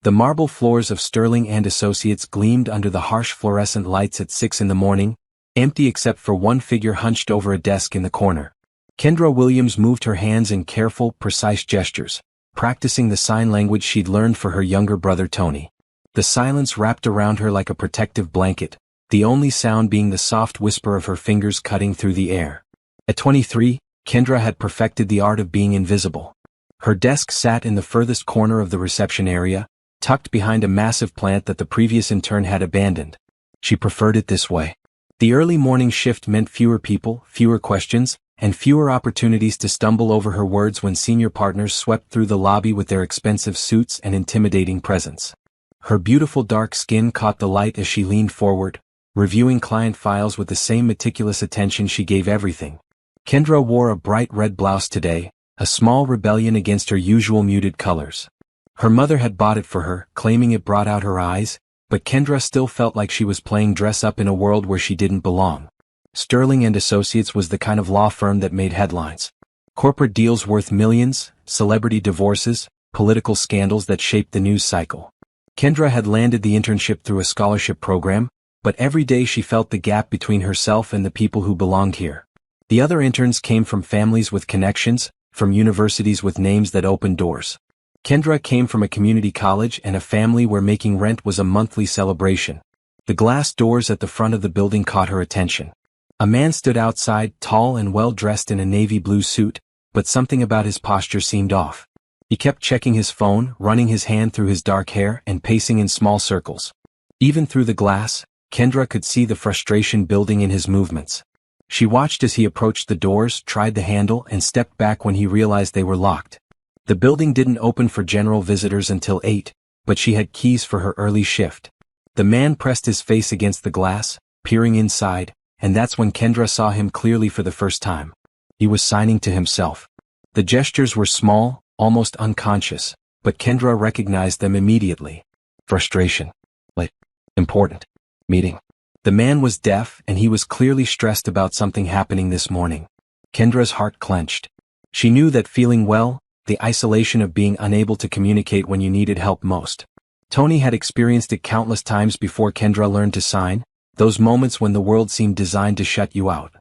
The marble floors of Sterling and Associates gleamed under the harsh fluorescent lights at 6 in the morning, empty except for one figure hunched over a desk in the corner. Kendra Williams moved her hands in careful, precise gestures, practicing the sign language she'd learned for her younger brother Tony. The silence wrapped around her like a protective blanket, the only sound being the soft whisper of her fingers cutting through the air. At 23, Kendra had perfected the art of being invisible. Her desk sat in the furthest corner of the reception area, tucked behind a massive plant that the previous intern had abandoned. She preferred it this way. The early morning shift meant fewer people, fewer questions, and fewer opportunities to stumble over her words when senior partners swept through the lobby with their expensive suits and intimidating presence. Her beautiful dark skin caught the light as she leaned forward, reviewing client files with the same meticulous attention she gave everything. Kendra wore a bright red blouse today, a small rebellion against her usual muted colors. Her mother had bought it for her, claiming it brought out her eyes, but Kendra still felt like she was playing dress-up in a world where she didn't belong. Sterling and Associates was the kind of law firm that made headlines. Corporate deals worth millions, celebrity divorces, political scandals that shaped the news cycle. Kendra had landed the internship through a scholarship program, but every day she felt the gap between herself and the people who belonged here. The other interns came from families with connections, from universities with names that opened doors. Kendra came from a community college and a family where making rent was a monthly celebration. The glass doors at the front of the building caught her attention. A man stood outside, tall and well-dressed in a navy blue suit, but something about his posture seemed off. He kept checking his phone, running his hand through his dark hair and pacing in small circles. Even through the glass, Kendra could see the frustration building in his movements. She watched as he approached the doors, tried the handle, and stepped back when he realized they were locked. The building didn't open for general visitors until 8, but she had keys for her early shift. The man pressed his face against the glass, peering inside, and that's when Kendra saw him clearly for the first time. He was signing to himself. The gestures were small, almost unconscious, but Kendra recognized them immediately. Frustration. Late. Important. Meeting. The man was deaf and he was clearly stressed about something happening this morning. Kendra's heart clenched. She knew that feeling well, the isolation of being unable to communicate when you needed help most. Tony had experienced it countless times before Kendra learned to sign, those moments when the world seemed designed to shut you out.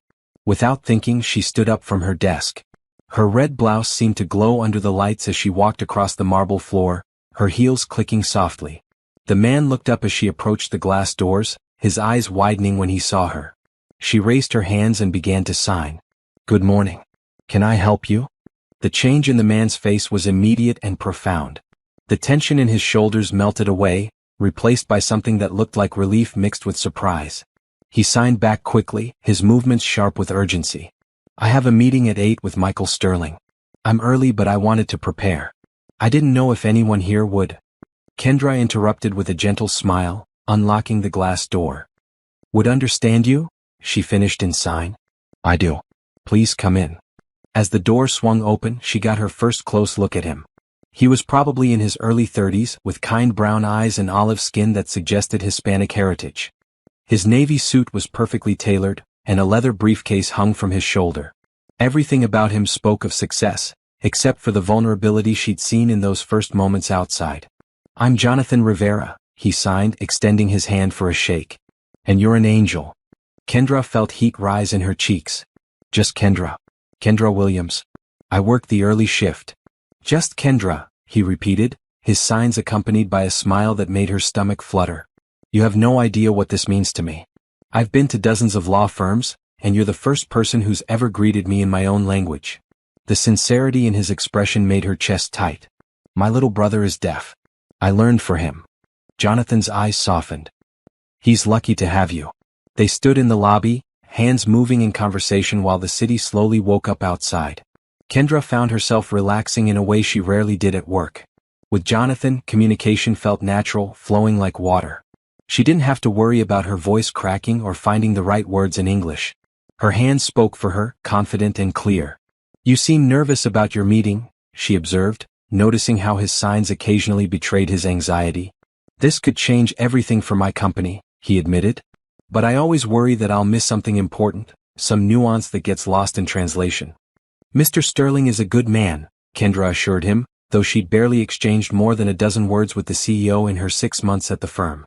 Without thinking, she stood up from her desk. Her red blouse seemed to glow under the lights as she walked across the marble floor, her heels clicking softly. The man looked up as she approached the glass doors, his eyes widening when he saw her. She raised her hands and began to sign. "Good morning. Can I help you?" The change in the man's face was immediate and profound. The tension in his shoulders melted away, replaced by something that looked like relief mixed with surprise. He signed back quickly, his movements sharp with urgency. "I have a meeting at 8 with Michael Sterling. I'm early but I wanted to prepare. I didn't know if anyone here would." Kendra interrupted with a gentle smile, unlocking the glass door. "Would understand you?" she finished in sign. "I do. Please come in." As the door swung open, she got her first close look at him. He was probably in his early 30s, with kind brown eyes and olive skin that suggested Hispanic heritage. His navy suit was perfectly tailored, and a leather briefcase hung from his shoulder. Everything about him spoke of success, except for the vulnerability she'd seen in those first moments outside. "I'm Jonathan Rivera," he signed, extending his hand for a shake. "And you're an angel." Kendra felt heat rise in her cheeks. "Just Kendra. Kendra Williams. I work the early shift." "Just Kendra," he repeated, his signs accompanied by a smile that made her stomach flutter. "You have no idea what this means to me. I've been to dozens of law firms, and you're the first person who's ever greeted me in my own language." The sincerity in his expression made her chest tight. "My little brother is deaf. I learned for him." Jonathan's eyes softened. "He's lucky to have you." They stood in the lobby, hands moving in conversation while the city slowly woke up outside. Kendra found herself relaxing in a way she rarely did at work. With Jonathan, communication felt natural, flowing like water. She didn't have to worry about her voice cracking or finding the right words in English. Her hands spoke for her, confident and clear. "You seem nervous about your meeting," she observed, noticing how his signs occasionally betrayed his anxiety. "This could change everything for my company," he admitted. "But I always worry that I'll miss something important, some nuance that gets lost in translation." "Mr. Sterling is a good man," Kendra assured him, though she'd barely exchanged more than a dozen words with the CEO in her 6 months at the firm.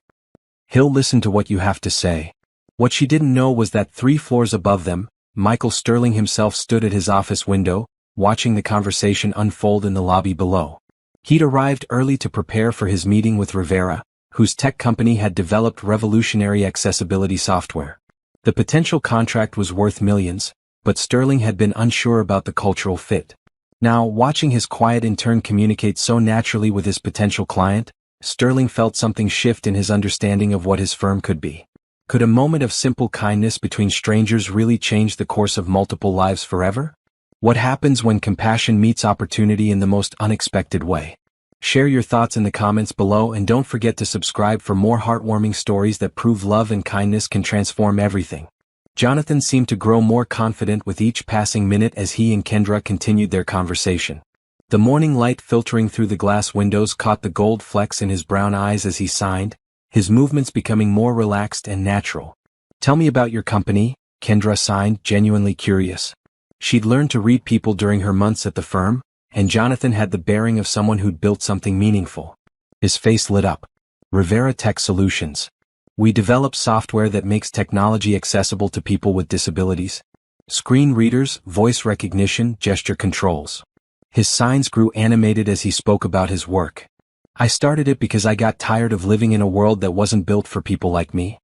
"He'll listen to what you have to say." What she didn't know was that 3 floors above them, Michael Sterling himself stood at his office window, watching the conversation unfold in the lobby below. He'd arrived early to prepare for his meeting with Rivera, whose tech company had developed revolutionary accessibility software. The potential contract was worth millions, but Sterling had been unsure about the cultural fit. Now, watching his quiet intern communicate so naturally with his potential client, Sterling felt something shift in his understanding of what his firm could be. Could a moment of simple kindness between strangers really change the course of multiple lives forever? What happens when compassion meets opportunity in the most unexpected way? Share your thoughts in the comments below and don't forget to subscribe for more heartwarming stories that prove love and kindness can transform everything. Jonathan seemed to grow more confident with each passing minute as he and Kendra continued their conversation. The morning light filtering through the glass windows caught the gold flecks in his brown eyes as he signed, his movements becoming more relaxed and natural. "Tell me about your company," Kendra signed, genuinely curious. She'd learned to read people during her months at the firm, and Jonathan had the bearing of someone who'd built something meaningful. His face lit up. "Rivera Tech Solutions. We develop software that makes technology accessible to people with disabilities. Screen readers, voice recognition, gesture controls." His signs grew animated as he spoke about his work. "I started it because I got tired of living in a world that wasn't built for people like me."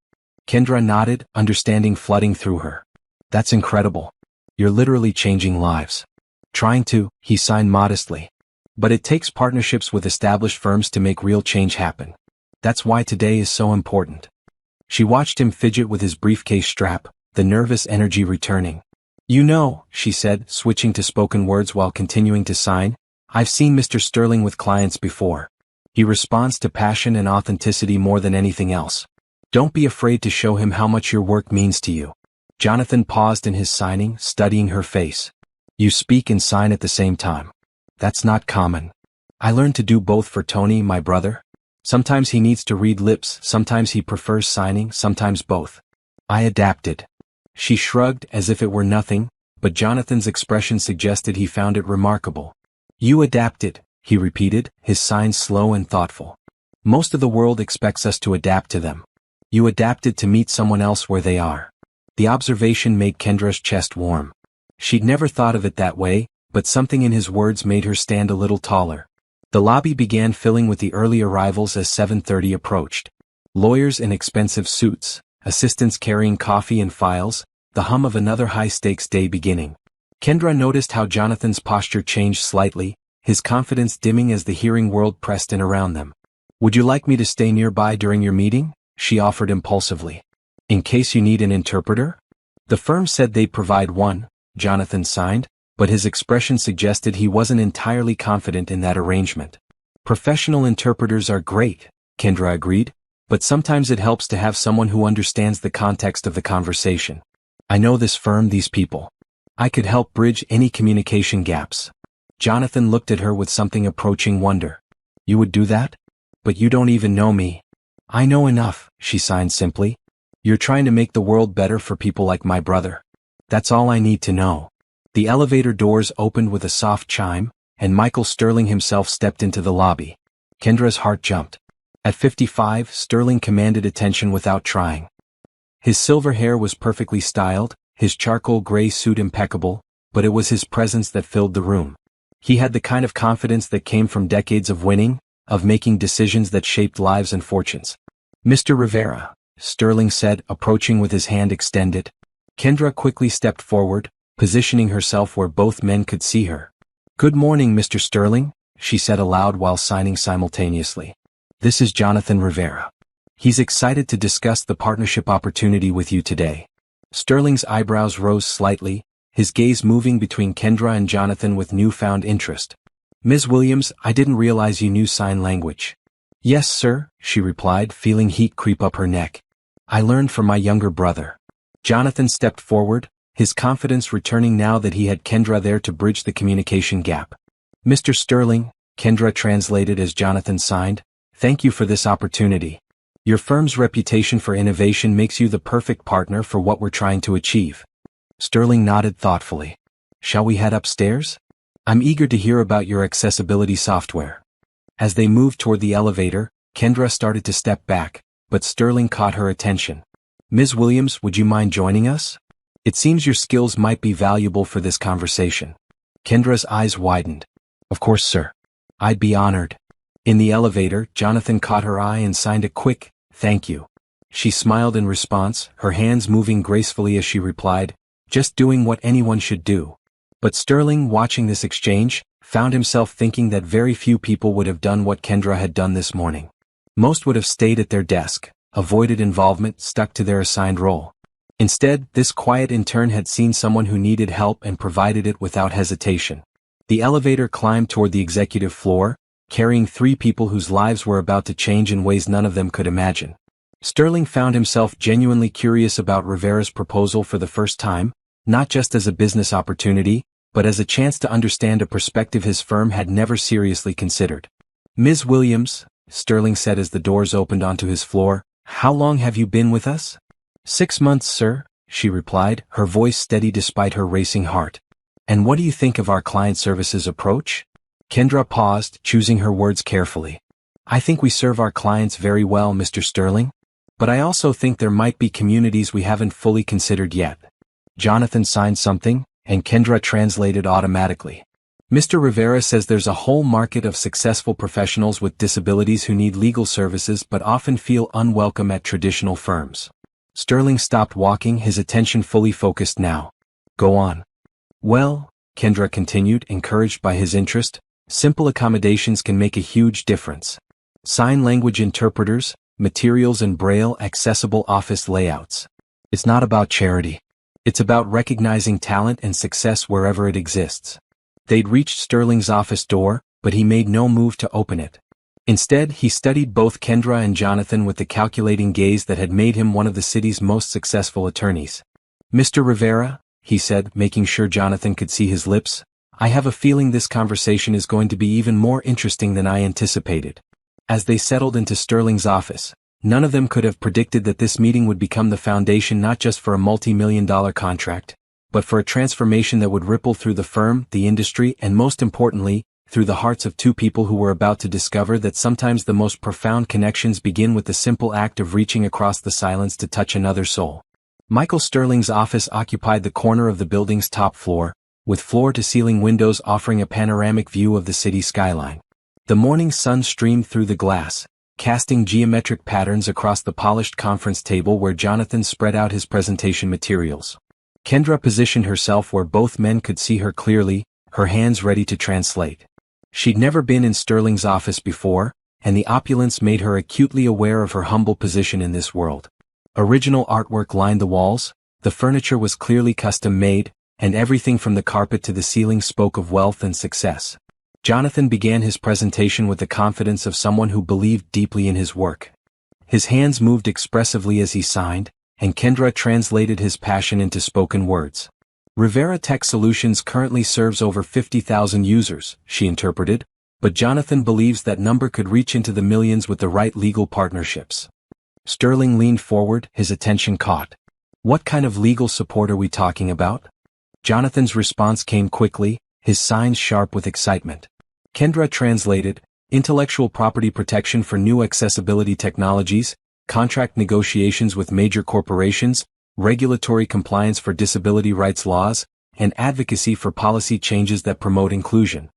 Kendra nodded, understanding flooding through her. "That's incredible. You're literally changing lives." "Trying to," he signed modestly. "But it takes partnerships with established firms to make real change happen. That's why today is so important." She watched him fidget with his briefcase strap, the nervous energy returning. "You know," she said, switching to spoken words while continuing to sign, "I've seen Mr. Sterling with clients before. He responds to passion and authenticity more than anything else. Don't be afraid to show him how much your work means to you." Jonathan paused in his signing, studying her face. "You speak and sign at the same time. That's not common. I learned to do both for Tony, my brother. Sometimes he needs to read lips, sometimes he prefers signing, sometimes both. I adapted." She shrugged as if it were nothing, but Jonathan's expression suggested he found it remarkable. "You adapted," he repeated, his signs slow and thoughtful. "Most of the world expects us to adapt to them. You adapted to meet someone else where they are." The observation made Kendra's chest warm. She'd never thought of it that way, but something in his words made her stand a little taller. The lobby began filling with the early arrivals as 7:30 approached. Lawyers in expensive suits, assistants carrying coffee and files, the hum of another high-stakes day beginning. Kendra noticed how Jonathan's posture changed slightly, his confidence dimming as the hearing world pressed in around them. "Would you like me to stay nearby during your meeting?" she offered impulsively. "In case you need an interpreter?" The firm said they'd provide one, Jonathan signed, but his expression suggested he wasn't entirely confident in that arrangement. "Professional interpreters are great," Kendra agreed, "but sometimes it helps to have someone who understands the context of the conversation. I know this firm, these people. I could help bridge any communication gaps." Jonathan looked at her with something approaching wonder. "You would do that? But you don't even know me." "I know enough," she signed simply. "You're trying to make the world better for people like my brother. That's all I need to know." The elevator doors opened with a soft chime, and Michael Sterling himself stepped into the lobby. Kendra's heart jumped. At 55, Sterling commanded attention without trying. His silver hair was perfectly styled, his charcoal gray suit impeccable, but it was his presence that filled the room. He had the kind of confidence that came from decades of winning, of making decisions that shaped lives and fortunes. "Mr. Rivera," Sterling said, approaching with his hand extended. Kendra quickly stepped forward, positioning herself where both men could see her. "Good morning, Mr. Sterling," she said aloud while signing simultaneously. "This is Jonathan Rivera. He's excited to discuss the partnership opportunity with you today." Sterling's eyebrows rose slightly, his gaze moving between Kendra and Jonathan with newfound interest. "Ms. Williams, I didn't realize you knew sign language." "Yes, sir," she replied, feeling heat creep up her neck. "I learned from my younger brother." Jonathan stepped forward, his confidence returning now that he had Kendra there to bridge the communication gap. "Mr. Sterling," Kendra translated as Jonathan signed, "thank you for this opportunity. Your firm's reputation for innovation makes you the perfect partner for what we're trying to achieve." Sterling nodded thoughtfully. "Shall we head upstairs?" I'm eager to hear about your accessibility software. As they moved toward the elevator, Kendra started to step back, but Sterling caught her attention. Ms. Williams, would you mind joining us? It seems your skills might be valuable for this conversation. Kendra's eyes widened. Of course, sir. I'd be honored. In the elevator, Jonathan caught her eye and signed a quick, thank you. She smiled in response, her hands moving gracefully as she replied, just doing what anyone should do. But Sterling, watching this exchange, found himself thinking that very few people would have done what Kendra had done this morning. Most would have stayed at their desk, avoided involvement, stuck to their assigned role. Instead, this quiet intern had seen someone who needed help and provided it without hesitation. The elevator climbed toward the executive floor, carrying 3 people whose lives were about to change in ways none of them could imagine. Sterling found himself genuinely curious about Rivera's proposal for the first time, not just as a business opportunity, but as a chance to understand a perspective his firm had never seriously considered. Ms. Williams, Sterling said as the doors opened onto his floor, how long have you been with us? 6 months, sir, she replied, her voice steady despite her racing heart. And what do you think of our client services approach? Kendra paused, choosing her words carefully. I think we serve our clients very well, Mr. Sterling. But I also think there might be communities we haven't fully considered yet. Jonathan signed something, and Kendra translated automatically. Mr. Rivera says there's a whole market of successful professionals with disabilities who need legal services but often feel unwelcome at traditional firms. Sterling stopped walking, his attention fully focused now. Go on. Well, Kendra continued, encouraged by his interest, simple accommodations can make a huge difference. Sign language interpreters, materials and braille accessible office layouts. It's not about charity. It's about recognizing talent and success wherever it exists. They'd reached Sterling's office door, but he made no move to open it. Instead, he studied both Kendra and Jonathan with the calculating gaze that had made him one of the city's most successful attorneys. Mr. Rivera, he said, making sure Jonathan could see his lips, I have a feeling this conversation is going to be even more interesting than I anticipated. As they settled into Sterling's office, none of them could have predicted that this meeting would become the foundation not just for a multi-million-dollar contract, but for a transformation that would ripple through the firm, the industry, and most importantly, through the hearts of 2 people who were about to discover that sometimes the most profound connections begin with the simple act of reaching across the silence to touch another soul. Michael Sterling's office occupied the corner of the building's top floor, with floor-to-ceiling windows offering a panoramic view of the city skyline. The morning sun streamed through the glass, casting geometric patterns across the polished conference table where Jonathan spread out his presentation materials. Kendra positioned herself where both men could see her clearly, her hands ready to translate. She'd never been in Sterling's office before, and the opulence made her acutely aware of her humble position in this world. Original artwork lined the walls, the furniture was clearly custom-made, and everything from the carpet to the ceiling spoke of wealth and success. Jonathan began his presentation with the confidence of someone who believed deeply in his work. His hands moved expressively as he signed, and Kendra translated his passion into spoken words. Rivera Tech Solutions currently serves over 50,000 users, she interpreted, but Jonathan believes that number could reach into the millions with the right legal partnerships. Sterling leaned forward, his attention caught. What kind of legal support are we talking about? Jonathan's response came quickly, his signs sharp with excitement. Kendra translated, intellectual property protection for new accessibility technologies, contract negotiations with major corporations, regulatory compliance for disability rights laws, and advocacy for policy changes that promote inclusion.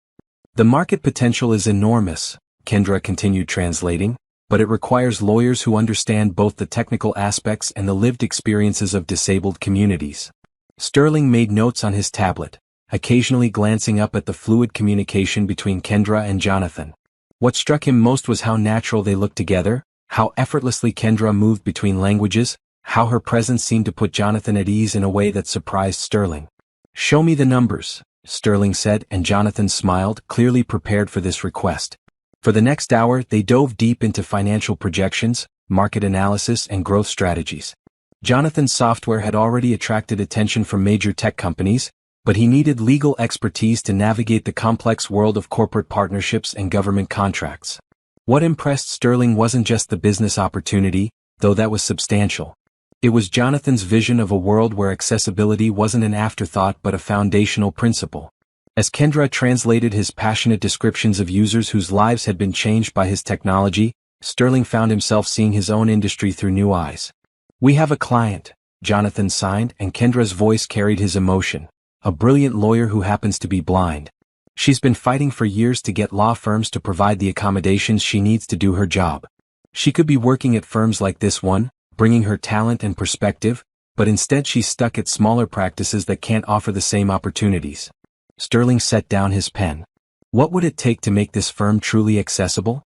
The market potential is enormous, Kendra continued translating, but it requires lawyers who understand both the technical aspects and the lived experiences of disabled communities. Sterling made notes on his tablet, occasionally glancing up at the fluid communication between Kendra and Jonathan. What struck him most was how natural they looked together, how effortlessly Kendra moved between languages, how her presence seemed to put Jonathan at ease in a way that surprised Sterling. Show me the numbers, Sterling said, and Jonathan smiled, clearly prepared for this request. For the next hour, they dove deep into financial projections, market analysis, and growth strategies. Jonathan's software had already attracted attention from major tech companies, but he needed legal expertise to navigate the complex world of corporate partnerships and government contracts. What impressed Sterling wasn't just the business opportunity, though that was substantial. It was Jonathan's vision of a world where accessibility wasn't an afterthought but a foundational principle. As Kendra translated his passionate descriptions of users whose lives had been changed by his technology, Sterling found himself seeing his own industry through new eyes. "We have a client," Jonathan signed, and Kendra's voice carried his emotion. "A brilliant lawyer who happens to be blind. She's been fighting for years to get law firms to provide the accommodations she needs to do her job. She could be working at firms like this one, bringing her talent and perspective, but instead she's stuck at smaller practices that can't offer the same opportunities." Sterling set down his pen. What would it take to make this firm truly accessible?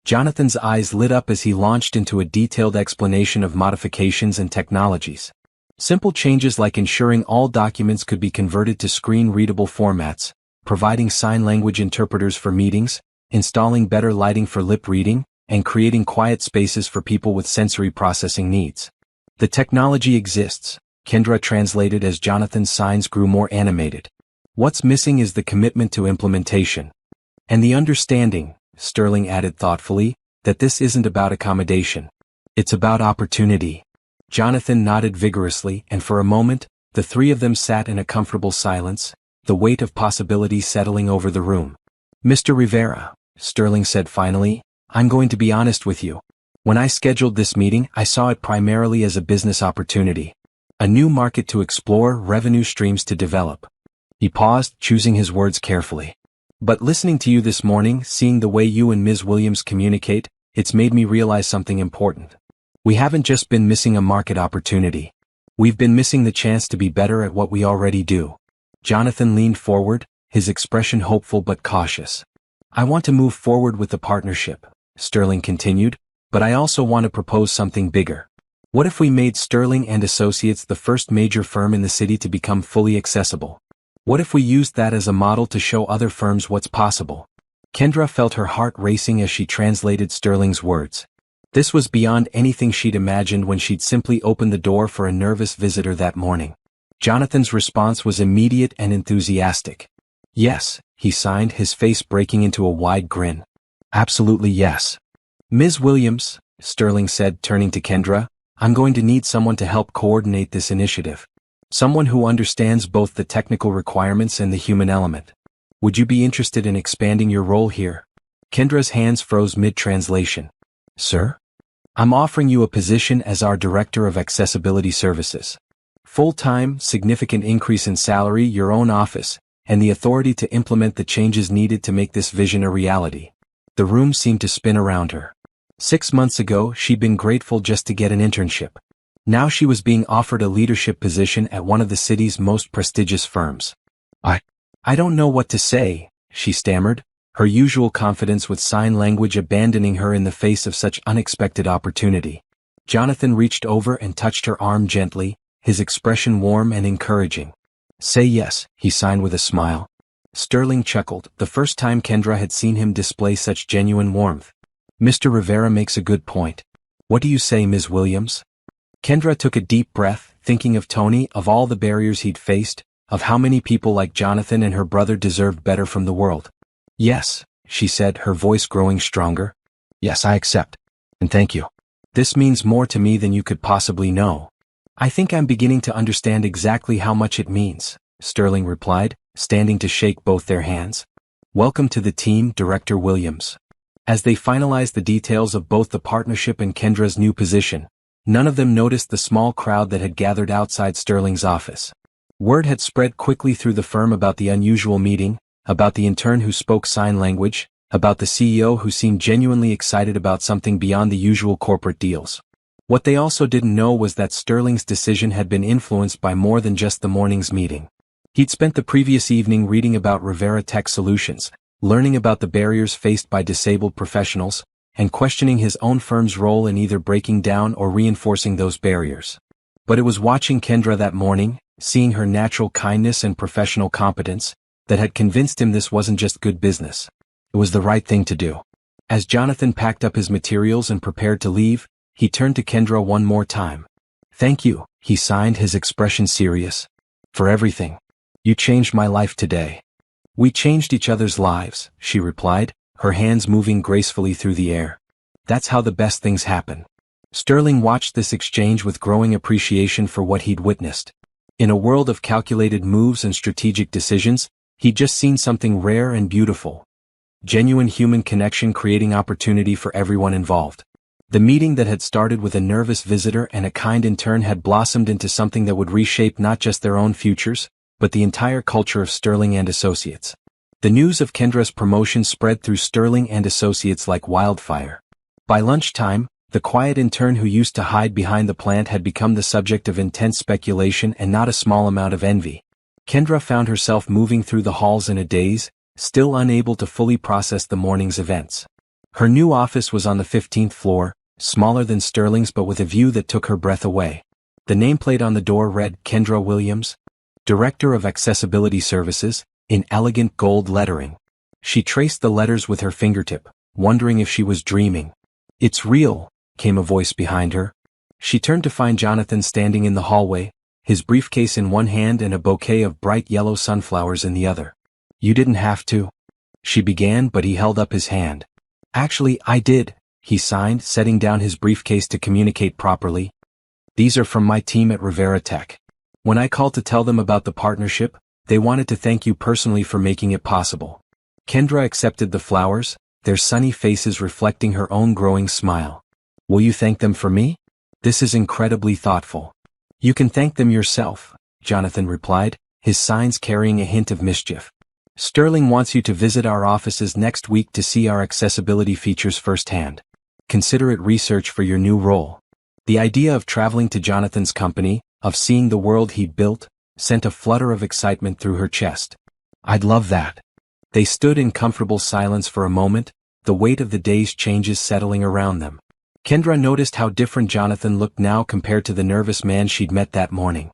Jonathan's eyes lit up as he launched into a detailed explanation of modifications and technologies. Simple changes like ensuring all documents could be converted to screen-readable formats, providing sign language interpreters for meetings, installing better lighting for lip reading, and creating quiet spaces for people with sensory processing needs. "The technology exists," Kendra translated as Jonathan's signs grew more animated. "What's missing is the commitment to implementation. And the understanding," Sterling added thoughtfully, "that this isn't about accommodation. It's about opportunity." Jonathan nodded vigorously, and for a moment, the three of them sat in a comfortable silence, the weight of possibility settling over the room. "Mr. Rivera," Sterling said finally, "I'm going to be honest with you. When I scheduled this meeting, I saw it primarily as a business opportunity. A new market to explore, revenue streams to develop." He paused, choosing his words carefully. "But listening to you this morning, seeing the way you and Ms. Williams communicate, it's made me realize something important. We haven't just been missing a market opportunity. We've been missing the chance to be better at what we already do." Jonathan leaned forward, his expression hopeful but cautious. "I want to move forward with the partnership," Sterling continued, "but I also want to propose something bigger. What if we made Sterling and Associates the first major firm in the city to become fully accessible? What if we used that as a model to show other firms what's possible?" Kendra felt her heart racing as she translated Sterling's words. This was beyond anything she'd imagined when she'd simply opened the door for a nervous visitor that morning. Jonathan's response was immediate and enthusiastic. "Yes," he signed, his face breaking into a wide grin. "Absolutely yes." "Ms. Williams," Sterling said, turning to Kendra, "I'm going to need someone to help coordinate this initiative. Someone who understands both the technical requirements and the human element. Would you be interested in expanding your role here?" Kendra's hands froze mid-translation. "Sir? I'm offering you a position as our Director of Accessibility Services. Full-time, significant increase in salary, your own office, and the authority to implement the changes needed to make this vision a reality." The room seemed to spin around her. 6 months ago, she'd been grateful just to get an internship. Now she was being offered a leadership position at one of the city's most prestigious firms. I don't know what to say," she stammered, her usual confidence with sign language abandoning her in the face of such unexpected opportunity. Jonathan reached over and touched her arm gently, his expression warm and encouraging. "Say yes," he signed with a smile. Sterling chuckled, the first time Kendra had seen him display such genuine warmth. "Mr. Rivera makes a good point. What do you say, Ms. Williams?" Kendra took a deep breath, thinking of Tony, of all the barriers he'd faced, of how many people like Jonathan and her brother deserved better from the world. "Yes," she said, her voice growing stronger. "Yes, I accept. And thank you. This means more to me than you could possibly know." "I think I'm beginning to understand exactly how much it means," Sterling replied, standing to shake both their hands. "Welcome to the team, Director Williams." As they finalized the details of both the partnership and Kendra's new position, none of them noticed the small crowd that had gathered outside Sterling's office. Word had spread quickly through the firm about the unusual meeting, about the intern who spoke sign language, about the CEO who seemed genuinely excited about something beyond the usual corporate deals. What they also didn't know was that Sterling's decision had been influenced by more than just the morning's meeting. He'd spent the previous evening reading about Rivera Tech Solutions, learning about the barriers faced by disabled professionals, and questioning his own firm's role in either breaking down or reinforcing those barriers. But it was watching Kendra that morning, seeing her natural kindness and professional competence, that had convinced him this wasn't just good business. It was the right thing to do. As Jonathan packed up his materials and prepared to leave, he turned to Kendra one more time. "Thank you," he signed, his expression serious. "For everything. You changed my life today." "We changed each other's lives," she replied, her hands moving gracefully through the air. "That's how the best things happen." Sterling watched this exchange with growing appreciation for what he'd witnessed. In a world of calculated moves and strategic decisions, He'd just seen something rare and beautiful. Genuine human connection creating opportunity for everyone involved. The meeting that had started with a nervous visitor and a kind intern had blossomed into something that would reshape not just their own futures, but the entire culture of Sterling and Associates. The news of Kendra's promotion spread through Sterling and Associates like wildfire. By lunchtime, the quiet intern who used to hide behind the plant had become the subject of intense speculation and not a small amount of envy. Kendra found herself moving through the halls in a daze, still unable to fully process the morning's events. Her new office was on the 15th floor, smaller than Sterling's but with a view that took her breath away. The nameplate on the door read Kendra Williams, Director of Accessibility Services, in elegant gold lettering. She traced the letters with her fingertip, wondering if she was dreaming. "It's real," came a voice behind her. She turned to find Jonathan standing in the hallway, his briefcase in one hand and a bouquet of bright yellow sunflowers in the other. "You didn't have to," she began, but he held up his hand. "Actually, I did," he signed, setting down his briefcase to communicate properly. "These are from my team at Rivera Tech. When I called to tell them about the partnership, they wanted to thank you personally for making it possible." Kendra accepted the flowers, their sunny faces reflecting her own growing smile. "Will you thank them for me? This is incredibly thoughtful." "You can thank them yourself," Jonathan replied, his signs carrying a hint of mischief. "Sterling wants you to visit our offices next week to see our accessibility features firsthand. Consider it research for your new role." The idea of traveling to Jonathan's company, of seeing the world he'd built, sent a flutter of excitement through her chest. "I'd love that." They stood in comfortable silence for a moment, the weight of the day's changes settling around them. Kendra noticed how different Jonathan looked now compared to the nervous man she'd met that morning.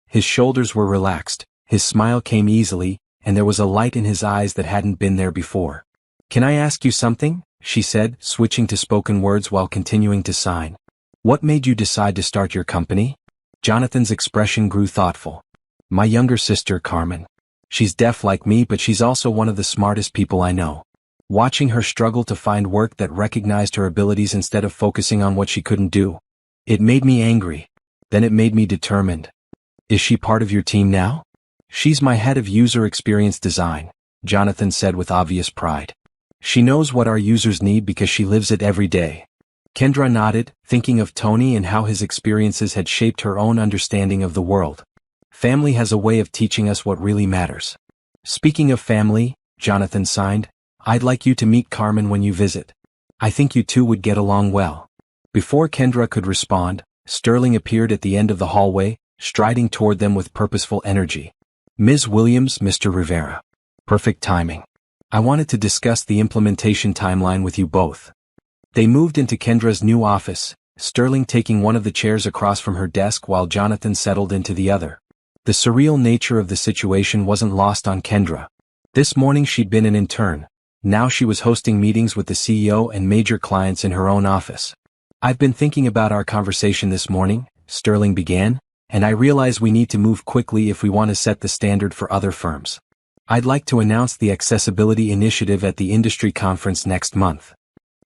His shoulders were relaxed, his smile came easily, and there was a light in his eyes that hadn't been there before. "Can I ask you something?" she said, switching to spoken words while continuing to sign. "What made you decide to start your company?" Jonathan's expression grew thoughtful. "My younger sister, Carmen. She's deaf like me, but she's also one of the smartest people I know. Watching her struggle to find work that recognized her abilities instead of focusing on what she couldn't do. It made me angry. Then it made me determined." "Is she part of your team now?" "She's my head of user experience design," Jonathan said with obvious pride. "She knows what our users need because she lives it every day." Kendra nodded, thinking of Tony and how his experiences had shaped her own understanding of the world. Family has a way of teaching us what really matters. "Speaking of family," Jonathan signed, "I'd like you to meet Carmen when you visit. I think you two would get along well." Before Kendra could respond, Sterling appeared at the end of the hallway, striding toward them with purposeful energy. "Ms. Williams, Mr. Rivera. Perfect timing. I wanted to discuss the implementation timeline with you both." They moved into Kendra's new office, Sterling taking one of the chairs across from her desk while Jonathan settled into the other. The surreal nature of the situation wasn't lost on Kendra. This morning she'd been an intern. Now she was hosting meetings with the CEO and major clients in her own office. "I've been thinking about our conversation this morning," Sterling began, "and I realize we need to move quickly if we want to set the standard for other firms. I'd like to announce the Accessibility Initiative at the industry conference next month."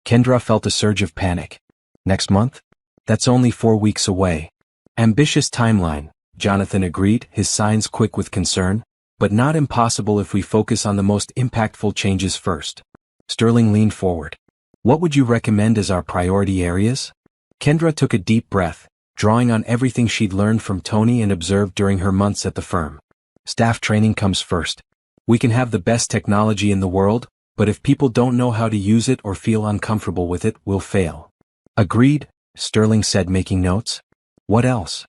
Kendra felt a surge of panic. "Next month? That's only 4 weeks away." "Ambitious timeline," Jonathan agreed, his signs quick with concern, "but not impossible if we focus on the most impactful changes first." Sterling leaned forward. "What would you recommend as our priority areas?" Kendra took a deep breath, drawing on everything she'd learned from Tony and observed during her months at the firm. "Staff training comes first. We can have the best technology in the world, but if people don't know how to use it or feel uncomfortable with it, we'll fail." "Agreed," Sterling said, making notes. "What else?"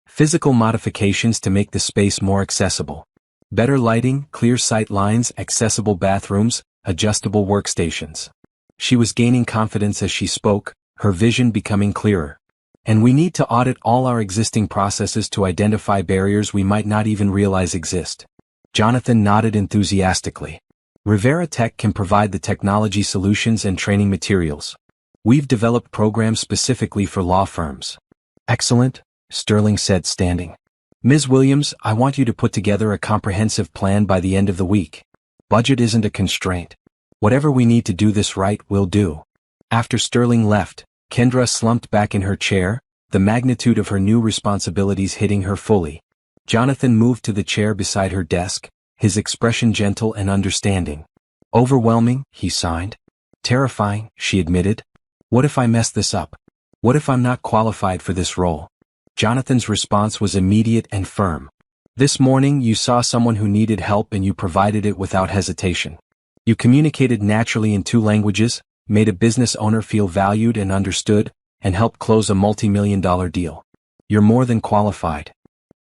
"Physical modifications to make the space more accessible. Better lighting, clear sight lines, accessible bathrooms, adjustable workstations." She was gaining confidence as she spoke, her vision becoming clearer. "And we need to audit all our existing processes to identify barriers we might not even realize exist." Jonathan nodded enthusiastically. "Rivera Tech can provide the technology solutions and training materials. We've developed programs specifically for law firms." "Excellent," Sterling said, standing. "Ms. Williams, I want you to put together a comprehensive plan by the end of the week. Budget isn't a constraint. Whatever we need to do this right, we'll do." After Sterling left, Kendra slumped back in her chair, the magnitude of her new responsibilities hitting her fully. Jonathan moved to the chair beside her desk, his expression gentle and understanding. Overwhelming, he signed. Terrifying, she admitted. What if I mess this up? What if I'm not qualified for this role? Jonathan's response was immediate and firm. This morning you saw someone who needed help and you provided it without hesitation. You communicated naturally in 2 languages, made a business owner feel valued and understood, and helped close a multi-million-dollar deal. You're more than qualified.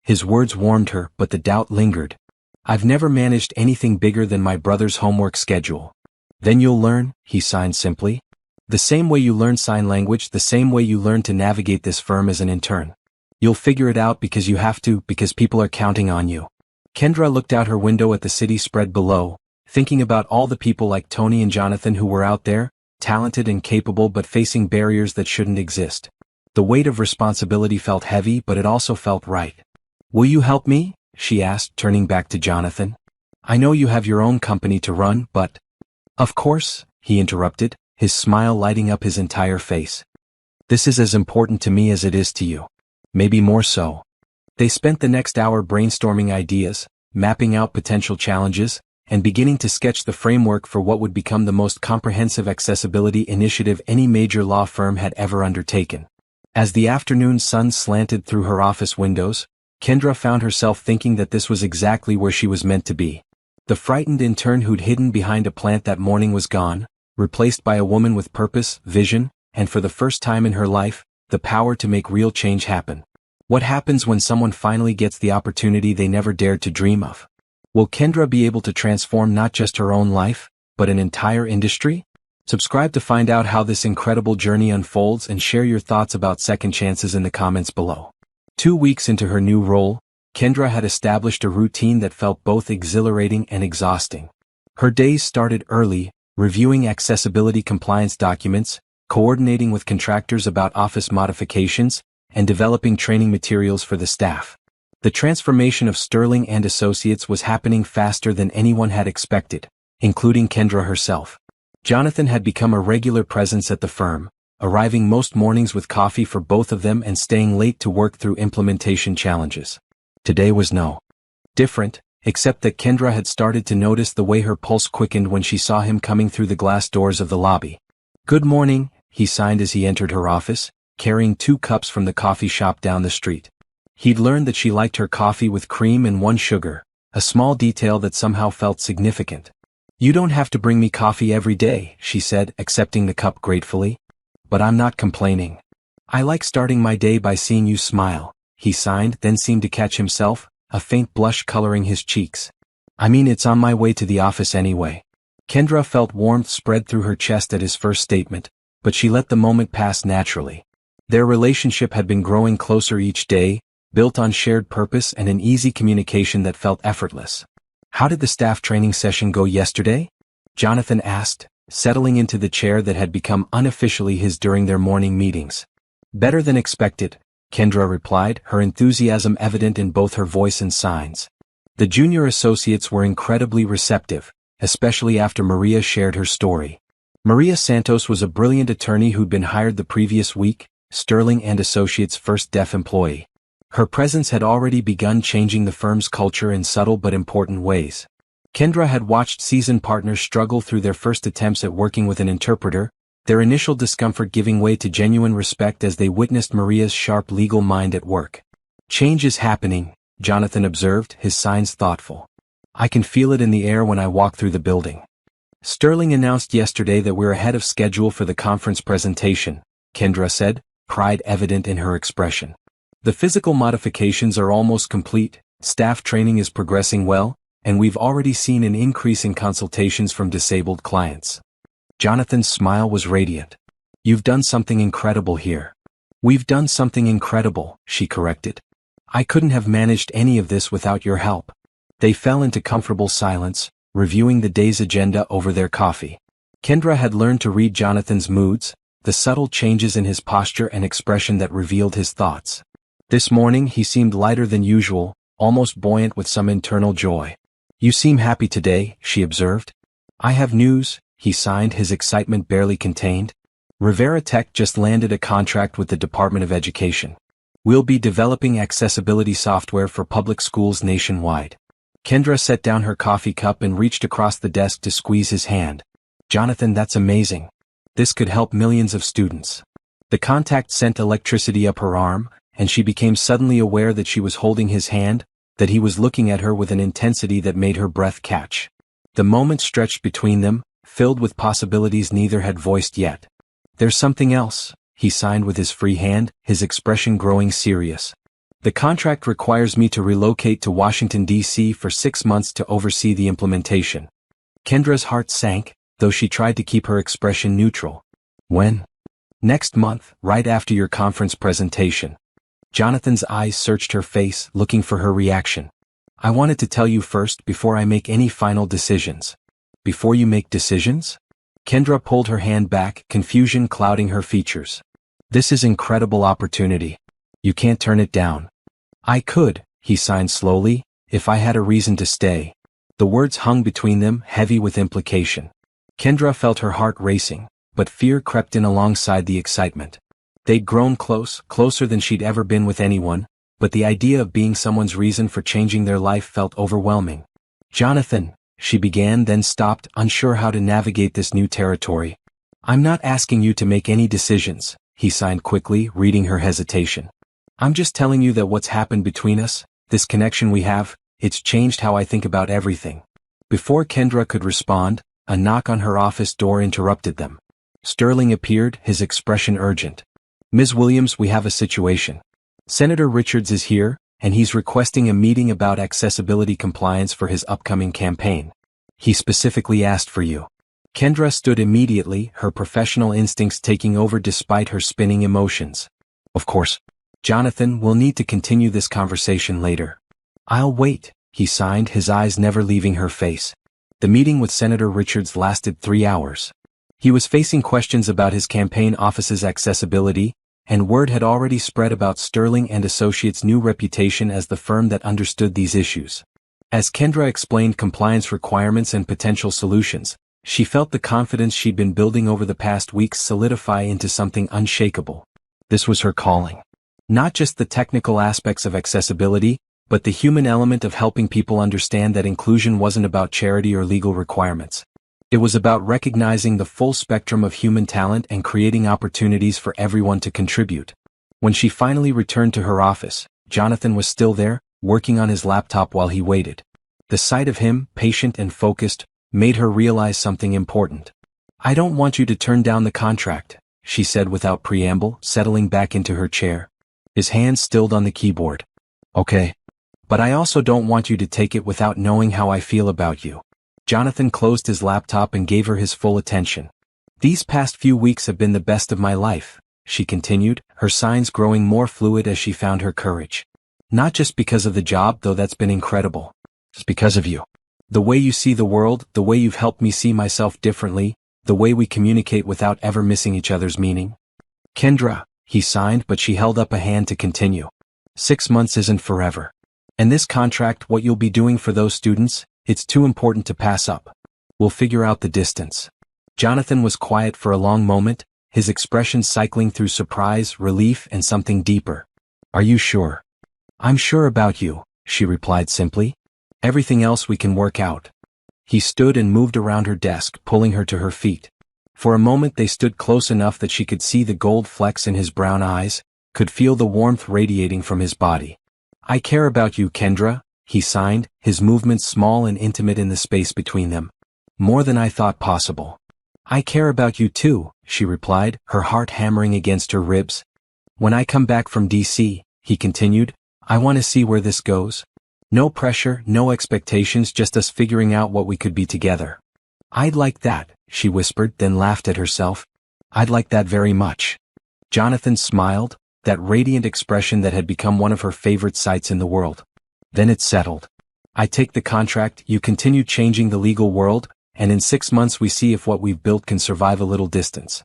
His words warmed her, but the doubt lingered. I've never managed anything bigger than my brother's homework schedule. Then you'll learn, he signed simply. The same way you learn sign language, the same way you learn to navigate this firm as an intern. You'll figure it out because you have to, because people are counting on you. Kendra looked out her window at the city spread below, thinking about all the people like Tony and Jonathan who were out there, talented and capable but facing barriers that shouldn't exist. The weight of responsibility felt heavy, but it also felt right. Will you help me? She asked, turning back to Jonathan. I know you have your own company to run, but… Of course, he interrupted, his smile lighting up his entire face. This is as important to me as it is to you. Maybe more so. They spent the next hour brainstorming ideas, mapping out potential challenges, and beginning to sketch the framework for what would become the most comprehensive accessibility initiative any major law firm had ever undertaken. As the afternoon sun slanted through her office windows, Kendra found herself thinking that this was exactly where she was meant to be. The frightened intern who'd hidden behind a plant that morning was gone, replaced by a woman with purpose, vision, and for the first time in her life, the power to make real change happen. What happens when someone finally gets the opportunity they never dared to dream of? Will Kendra be able to transform not just her own life, but an entire industry? Subscribe to find out how this incredible journey unfolds and share your thoughts about second chances in the comments below. 2 weeks into her new role, Kendra had established a routine that felt both exhilarating and exhausting. Her days started early, reviewing accessibility compliance documents, coordinating with contractors about office modifications, and developing training materials for the staff. The transformation of Sterling and Associates was happening faster than anyone had expected, including Kendra herself. Jonathan had become a regular presence at the firm, arriving most mornings with coffee for both of them and staying late to work through implementation challenges. Today was no different, except that Kendra had started to notice the way her pulse quickened when she saw him coming through the glass doors of the lobby. Good morning, he signed as he entered her office, carrying 2 cups from the coffee shop down the street. He'd learned that she liked her coffee with cream and 1 sugar, a small detail that somehow felt significant. You don't have to bring me coffee every day, she said, accepting the cup gratefully. But I'm not complaining. I like starting my day by seeing you smile, he signed, then seemed to catch himself, a faint blush coloring his cheeks. I mean, it's on my way to the office anyway. Kendra felt warmth spread through her chest at his first statement, but she let the moment pass naturally. Their relationship had been growing closer each day, built on shared purpose and an easy communication that felt effortless. How did the staff training session go yesterday? Jonathan asked, settling into the chair that had become unofficially his during their morning meetings. Better than expected, Kendra replied, her enthusiasm evident in both her voice and signs. The junior associates were incredibly receptive, especially after Maria shared her story. Maria Santos was a brilliant attorney who'd been hired the previous week, Sterling and Associates' first deaf employee. Her presence had already begun changing the firm's culture in subtle but important ways. Kendra had watched seasoned partners struggle through their first attempts at working with an interpreter, their initial discomfort giving way to genuine respect as they witnessed Maria's sharp legal mind at work. Change is happening, Jonathan observed, his signs thoughtful. I can feel it in the air when I walk through the building. Sterling announced yesterday that we're ahead of schedule for the conference presentation, Kendra said, pride evident in her expression. The physical modifications are almost complete, staff training is progressing well, and we've already seen an increase in consultations from disabled clients. Jonathan's smile was radiant. You've done something incredible here. We've done something incredible, she corrected. I couldn't have managed any of this without your help. They fell into comfortable silence, reviewing the day's agenda over their coffee. Kendra had learned to read Jonathan's moods, the subtle changes in his posture and expression that revealed his thoughts. This morning he seemed lighter than usual, almost buoyant with some internal joy. You seem happy today, she observed. I have news, he signed, his excitement barely contained. Rivera Tech just landed a contract with the Department of Education. We'll be developing accessibility software for public schools nationwide. Kendra set down her coffee cup and reached across the desk to squeeze his hand. Jonathan, that's amazing. This could help millions of students. The contact sent electricity up her arm, and she became suddenly aware that she was holding his hand, that he was looking at her with an intensity that made her breath catch. The moment stretched between them, filled with possibilities neither had voiced yet. There's something else, he signed with his free hand, his expression growing serious. The contract requires me to relocate to Washington, D.C. for 6 months to oversee the implementation. Kendra's heart sank, though she tried to keep her expression neutral. When? Next month, right after your conference presentation. Jonathan's eyes searched her face, looking for her reaction. I wanted to tell you first before I make any final decisions. Before you make decisions? Kendra pulled her hand back, confusion clouding her features. This is incredible opportunity. You can't turn it down. I could, he signed slowly, if I had a reason to stay. The words hung between them, heavy with implication. Kendra felt her heart racing, but fear crept in alongside the excitement. They'd grown close, closer than she'd ever been with anyone, but the idea of being someone's reason for changing their life felt overwhelming. Jonathan, she began, then stopped, unsure how to navigate this new territory. I'm not asking you to make any decisions, he signed quickly, reading her hesitation. I'm just telling you that what's happened between us, this connection we have, it's changed how I think about everything. Before Kendra could respond, a knock on her office door interrupted them. Sterling appeared, his expression urgent. Ms. Williams, we have a situation. Senator Richards is here, and he's requesting a meeting about accessibility compliance for his upcoming campaign. He specifically asked for you. Kendra stood immediately, her professional instincts taking over despite her spinning emotions. Of course. Jonathan, we'll need to continue this conversation later. I'll wait, he signed, his eyes never leaving her face. The meeting with Senator Richards lasted 3 hours. He was facing questions about his campaign office's accessibility, and word had already spread about Sterling and Associates' new reputation as the firm that understood these issues. As Kendra explained compliance requirements and potential solutions, she felt the confidence she'd been building over the past weeks solidify into something unshakable. This was her calling. Not just the technical aspects of accessibility, but the human element of helping people understand that inclusion wasn't about charity or legal requirements. It was about recognizing the full spectrum of human talent and creating opportunities for everyone to contribute. When she finally returned to her office, Jonathan was still there, working on his laptop while he waited. The sight of him, patient and focused, made her realize something important. I don't want you to turn down the contract, she said without preamble, settling back into her chair. His hands stilled on the keyboard. Okay. But I also don't want you to take it without knowing how I feel about you. Jonathan closed his laptop and gave her his full attention. These past few weeks have been the best of my life, she continued, her signs growing more fluid as she found her courage. Not just because of the job, though that's been incredible. It's because of you. The way you see the world, the way you've helped me see myself differently, the way we communicate without ever missing each other's meaning. Kendra, he signed, but she held up a hand to continue. 6 months isn't forever. And this contract, what you'll be doing for those students, it's too important to pass up. We'll figure out the distance. Jonathan was quiet for a long moment, his expression cycling through surprise, relief, and something deeper. Are you sure? I'm sure about you, she replied simply. Everything else we can work out. He stood and moved around her desk, pulling her to her feet. For a moment they stood close enough that she could see the gold flecks in his brown eyes, could feel the warmth radiating from his body. I care about you, Kendra, he signed, his movements small and intimate in the space between them. More than I thought possible. I care about you too, she replied, her heart hammering against her ribs. When I come back from D.C., he continued, I want to see where this goes. No pressure, no expectations, just us figuring out what we could be together. I'd like that, she whispered, then laughed at herself. I'd like that very much. Jonathan smiled, that radiant expression that had become one of her favorite sights in the world. Then it settled. I take the contract, you continue changing the legal world, and in 6 months we see if what we've built can survive a little distance.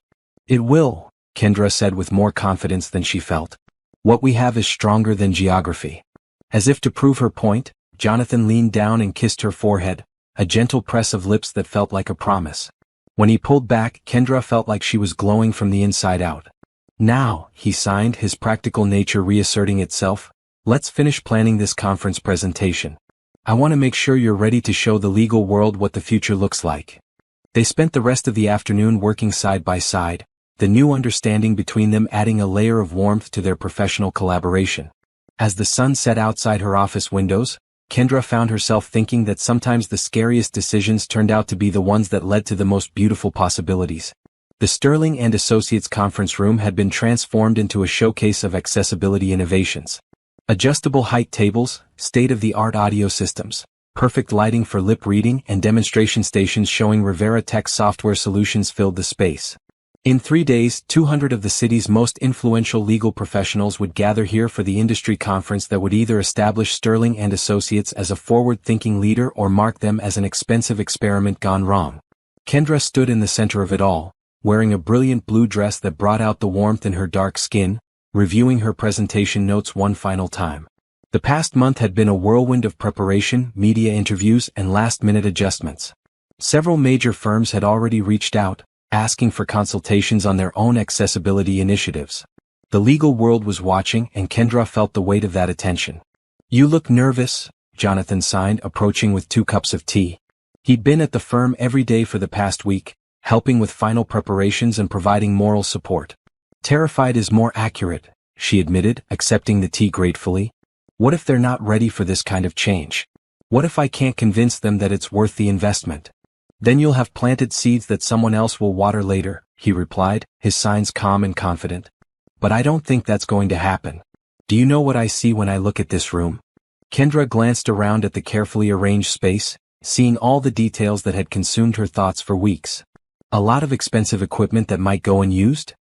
It will, Kendra said with more confidence than she felt. What we have is stronger than geography. As if to prove her point, Jonathan leaned down and kissed her forehead, a gentle press of lips that felt like a promise. When he pulled back, Kendra felt like she was glowing from the inside out. Now, he signed, his practical nature reasserting itself, let's finish planning this conference presentation. I want to make sure you're ready to show the legal world what the future looks like. They spent the rest of the afternoon working side by side, the new understanding between them adding a layer of warmth to their professional collaboration. As the sun set outside her office windows, Kendra found herself thinking that sometimes the scariest decisions turned out to be the ones that led to the most beautiful possibilities. The Sterling and Associates conference room had been transformed into a showcase of accessibility innovations. Adjustable height tables, state-of-the-art audio systems, perfect lighting for lip reading and demonstration stations showing Rivera Tech software solutions filled the space. In 3 days, 200 of the city's most influential legal professionals would gather here for the industry conference that would either establish Sterling and Associates as a forward-thinking leader or mark them as an expensive experiment gone wrong. Kendra stood in the center of it all, wearing a brilliant blue dress that brought out the warmth in her dark skin, reviewing her presentation notes one final time. The past month had been a whirlwind of preparation, media interviews, and last-minute adjustments. Several major firms had already reached out, asking for consultations on their own accessibility initiatives. The legal world was watching, and Kendra felt the weight of that attention. "You look nervous," Jonathan signed, approaching with 2 cups of tea. He'd been at the firm every day for the past week, helping with final preparations and providing moral support. "Terrified is more accurate," she admitted, accepting the tea gratefully. "What if they're not ready for this kind of change? What if I can't convince them that it's worth the investment? Then you'll have planted seeds that someone else will water later," he replied, his signs calm and confident. "But I don't think that's going to happen. Do you know what I see when I look at this room?" Kendra glanced around at the carefully arranged space, seeing all the details that had consumed her thoughts for weeks. "A lot of expensive equipment that might go unused?"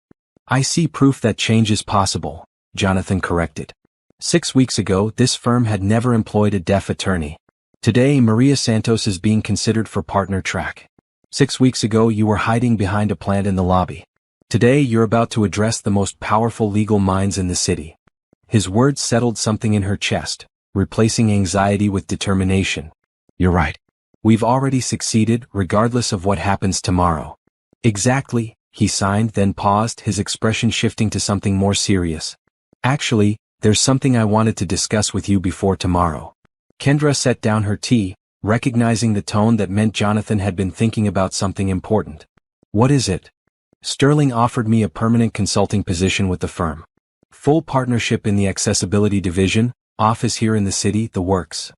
"I see proof that change is possible," Jonathan corrected. 6 weeks ago, this firm had never employed a deaf attorney. Today, Maria Santos is being considered for partner track. 6 weeks ago, you were hiding behind a plant in the lobby. Today, you're about to address the most powerful legal minds in the city. His words settled something in her chest, replacing anxiety with determination. "You're right. We've already succeeded, regardless of what happens tomorrow." "Exactly," he signed, then paused, his expression shifting to something more serious. "Actually, there's something I wanted to discuss with you before tomorrow." Kendra set down her tea, recognizing the tone that meant Jonathan had been thinking about something important. "What is it?" "Sterling offered me a permanent consulting position with the firm. Full partnership in the accessibility division, office here in the city, the works."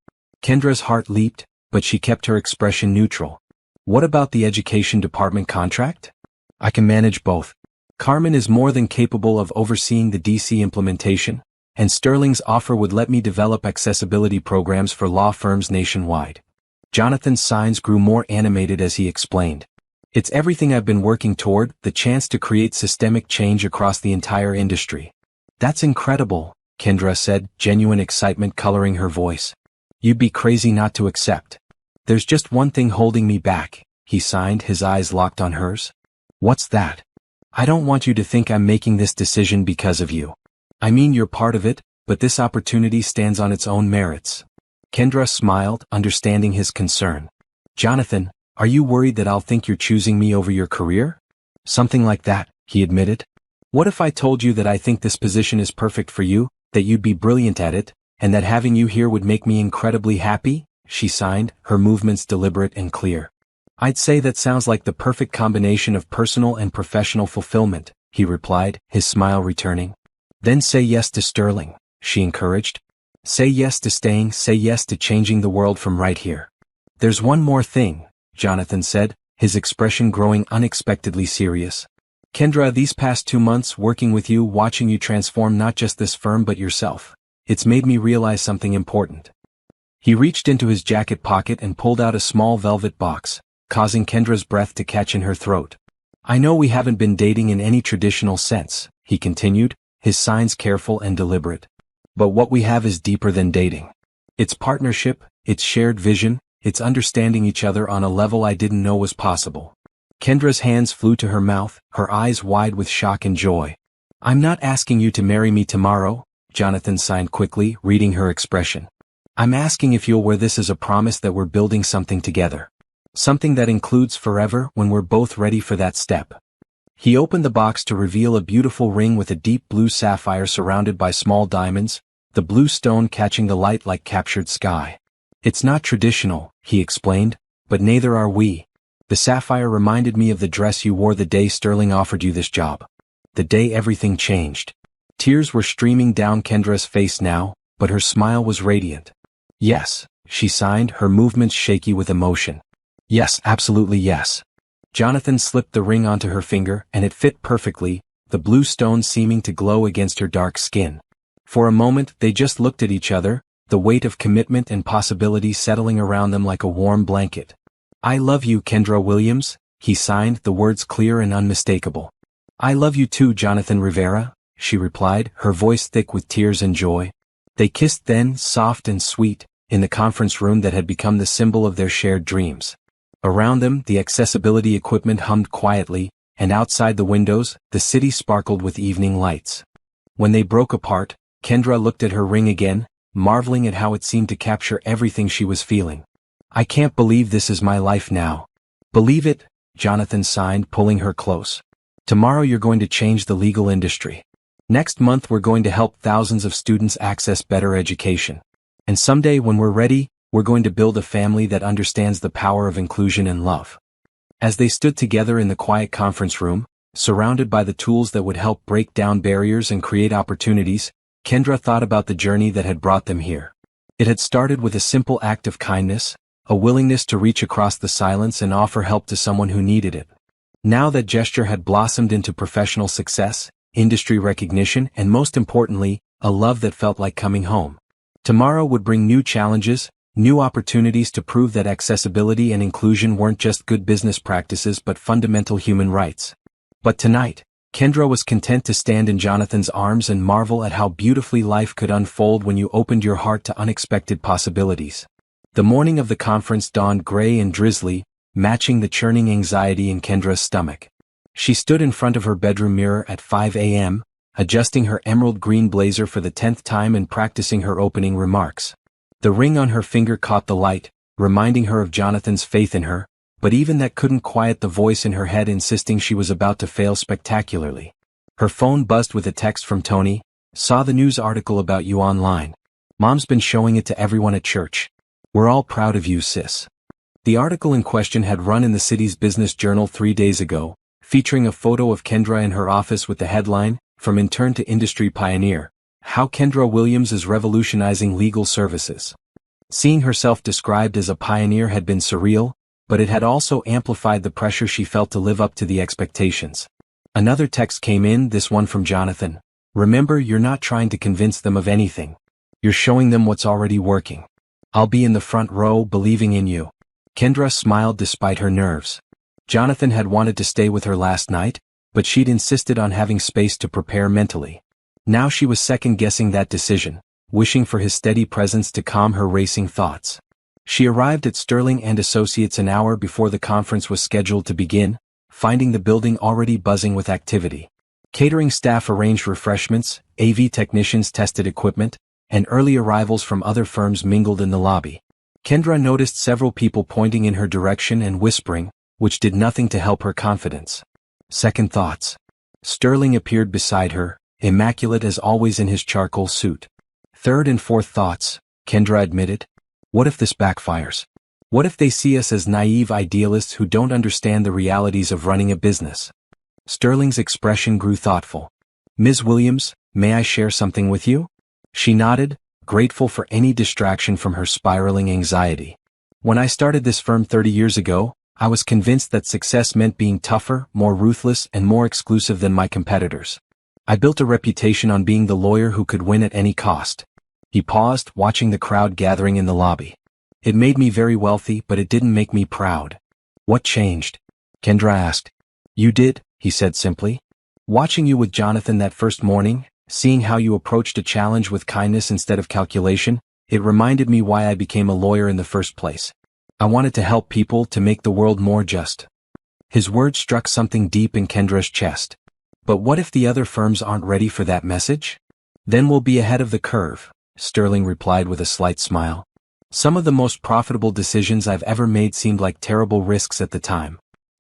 Kendra's heart leaped, but she kept her expression neutral. "What about the education department contract?" "I can manage both. Carmen is more than capable of overseeing the DC implementation, and Sterling's offer would let me develop accessibility programs for law firms nationwide." Jonathan's signs grew more animated as he explained. "It's everything I've been working toward, the chance to create systemic change across the entire industry." "That's incredible," Kendra said, genuine excitement coloring her voice. "You'd be crazy not to accept." "There's just one thing holding me back," he signed, his eyes locked on hers. "What's that?" "I don't want you to think I'm making this decision because of you. I mean, you're part of it, but this opportunity stands on its own merits." Kendra smiled, understanding his concern. "Jonathan, are you worried that I'll think you're choosing me over your career?" "Something like that," he admitted. "What if I told you that I think this position is perfect for you, that you'd be brilliant at it, and that having you here would make me incredibly happy?" She signed, her movements deliberate and clear. "I'd say that sounds like the perfect combination of personal and professional fulfillment," he replied, his smile returning. "Then say yes to Sterling," she encouraged. "Say yes to staying, say yes to changing the world from right here." "There's one more thing," Jonathan said, his expression growing unexpectedly serious. "Kendra, these past 2 months working with you, watching you transform not just this firm but yourself, it's made me realize something important." He reached into his jacket pocket and pulled out a small velvet box, causing Kendra's breath to catch in her throat. "I know we haven't been dating in any traditional sense," he continued, his signs careful and deliberate. "But what we have is deeper than dating. It's partnership, it's shared vision, it's understanding each other on a level I didn't know was possible." Kendra's hands flew to her mouth, her eyes wide with shock and joy. "I'm not asking you to marry me tomorrow," Jonathan signed quickly, reading her expression. "I'm asking if you'll wear this as a promise that we're building something together. Something that includes forever when we're both ready for that step." He opened the box to reveal a beautiful ring with a deep blue sapphire surrounded by small diamonds, the blue stone catching the light like captured sky. It's not traditional, he explained, but neither are we. The sapphire reminded me of the dress you wore the day Sterling offered you this job. The day everything changed. Tears were streaming down Kendra's face now, but her smile was radiant. Yes, she signed, her movements shaky with emotion. Yes, absolutely yes. Jonathan slipped the ring onto her finger, and it fit perfectly, the blue stone seeming to glow against her dark skin. For a moment they just looked at each other, the weight of commitment and possibility settling around them like a warm blanket. I love you, Kendra Williams, he signed, the words clear and unmistakable. I love you too, Jonathan Rivera, she replied, her voice thick with tears and joy. They kissed then, soft and sweet, in the conference room that had become the symbol of their shared dreams. Around them, the accessibility equipment hummed quietly, and outside the windows, the city sparkled with evening lights. When they broke apart, Kendra looked at her ring again, marveling at how it seemed to capture everything she was feeling. I can't believe this is my life now. Believe it, Jonathan signed, pulling her close. Tomorrow you're going to change the legal industry. Next month we're going to help thousands of students access better education. And someday when we're ready, we're going to build a family that understands the power of inclusion and love. As they stood together in the quiet conference room, surrounded by the tools that would help break down barriers and create opportunities, Kendra thought about the journey that had brought them here. It had started with a simple act of kindness, a willingness to reach across the silence and offer help to someone who needed it. Now that gesture had blossomed into professional success, industry recognition, and most importantly, a love that felt like coming home. Tomorrow would bring new challenges, new opportunities to prove that accessibility and inclusion weren't just good business practices but fundamental human rights. But tonight, Kendra was content to stand in Jonathan's arms and marvel at how beautifully life could unfold when you opened your heart to unexpected possibilities. The morning of the conference dawned gray and drizzly, matching the churning anxiety in Kendra's stomach. She stood in front of her bedroom mirror at 5 a.m., adjusting her emerald green blazer for the 10th time and practicing her opening remarks. The ring on her finger caught the light, reminding her of Jonathan's faith in her, but even that couldn't quiet the voice in her head insisting she was about to fail spectacularly. Her phone buzzed with a text from Tony. Saw the news article about you online. Mom's been showing it to everyone at church. We're all proud of you, sis. The article in question had run in the city's business journal 3 days ago, featuring a photo of Kendra in her office with the headline, From Intern to Industry Pioneer, How Kendra Williams is Revolutionizing Legal Services. Seeing herself described as a pioneer had been surreal, but it had also amplified the pressure she felt to live up to the expectations. Another text came in, this one from Jonathan. Remember, you're not trying to convince them of anything. You're showing them what's already working. I'll be in the front row believing in you. Kendra smiled despite her nerves. Jonathan had wanted to stay with her last night, but she'd insisted on having space to prepare mentally. Now she was second-guessing that decision, wishing for his steady presence to calm her racing thoughts. She arrived at Sterling and Associates an hour before the conference was scheduled to begin, finding the building already buzzing with activity. Catering staff arranged refreshments, AV technicians tested equipment, and early arrivals from other firms mingled in the lobby. Kendra noticed several people pointing in her direction and whispering, which did nothing to help her confidence. Second thoughts. Sterling appeared beside her, immaculate as always in his charcoal suit. Third and fourth thoughts, Kendra admitted. What if this backfires? What if they see us as naive idealists who don't understand the realities of running a business? Sterling's expression grew thoughtful. Ms. Williams, may I share something with you? She nodded, grateful for any distraction from her spiraling anxiety. When I started this firm 30 years ago, I was convinced that success meant being tougher, more ruthless, and more exclusive than my competitors. I built a reputation on being the lawyer who could win at any cost. He paused, watching the crowd gathering in the lobby. It made me very wealthy, but it didn't make me proud. What changed? Kendra asked. You did, he said simply. Watching you with Jonathan that first morning, seeing how you approached a challenge with kindness instead of calculation, it reminded me why I became a lawyer in the first place. I wanted to help people, to make the world more just. His words struck something deep in Kendra's chest. But what if the other firms aren't ready for that message? Then we'll be ahead of the curve, Sterling replied with a slight smile. Some of the most profitable decisions I've ever made seemed like terrible risks at the time.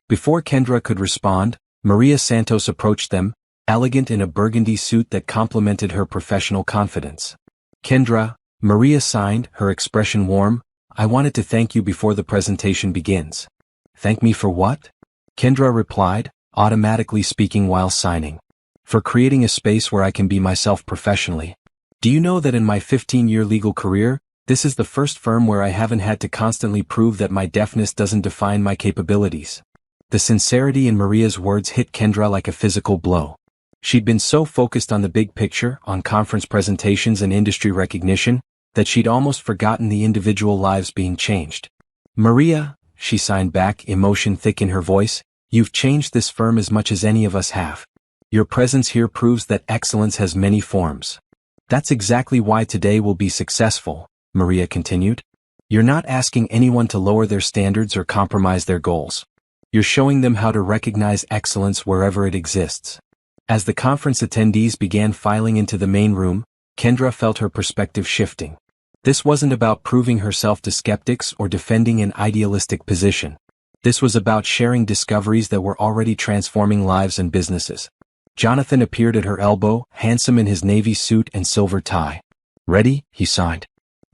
Before Kendra could respond, Maria Santos approached them, elegant in a burgundy suit that complemented her professional confidence. Kendra, Maria signed, her expression warm. I wanted to thank you before the presentation begins. Thank me for what? Kendra replied, automatically speaking while signing. For creating a space where I can be myself professionally. Do you know that in my 15-year legal career, this is the first firm where I haven't had to constantly prove that my deafness doesn't define my capabilities? The sincerity in Maria's words hit Kendra like a physical blow. She'd been so focused on the big picture, on conference presentations and industry recognition, that she'd almost forgotten the individual lives being changed. Maria, she signed back, emotion thick in her voice, you've changed this firm as much as any of us have. Your presence here proves that excellence has many forms. That's exactly why today will be successful, Maria continued. You're not asking anyone to lower their standards or compromise their goals. You're showing them how to recognize excellence wherever it exists. As the conference attendees began filing into the main room, Kendra felt her perspective shifting. This wasn't about proving herself to skeptics or defending an idealistic position. This was about sharing discoveries that were already transforming lives and businesses. Jonathan appeared at her elbow, handsome in his navy suit and silver tie. Ready? He sighed.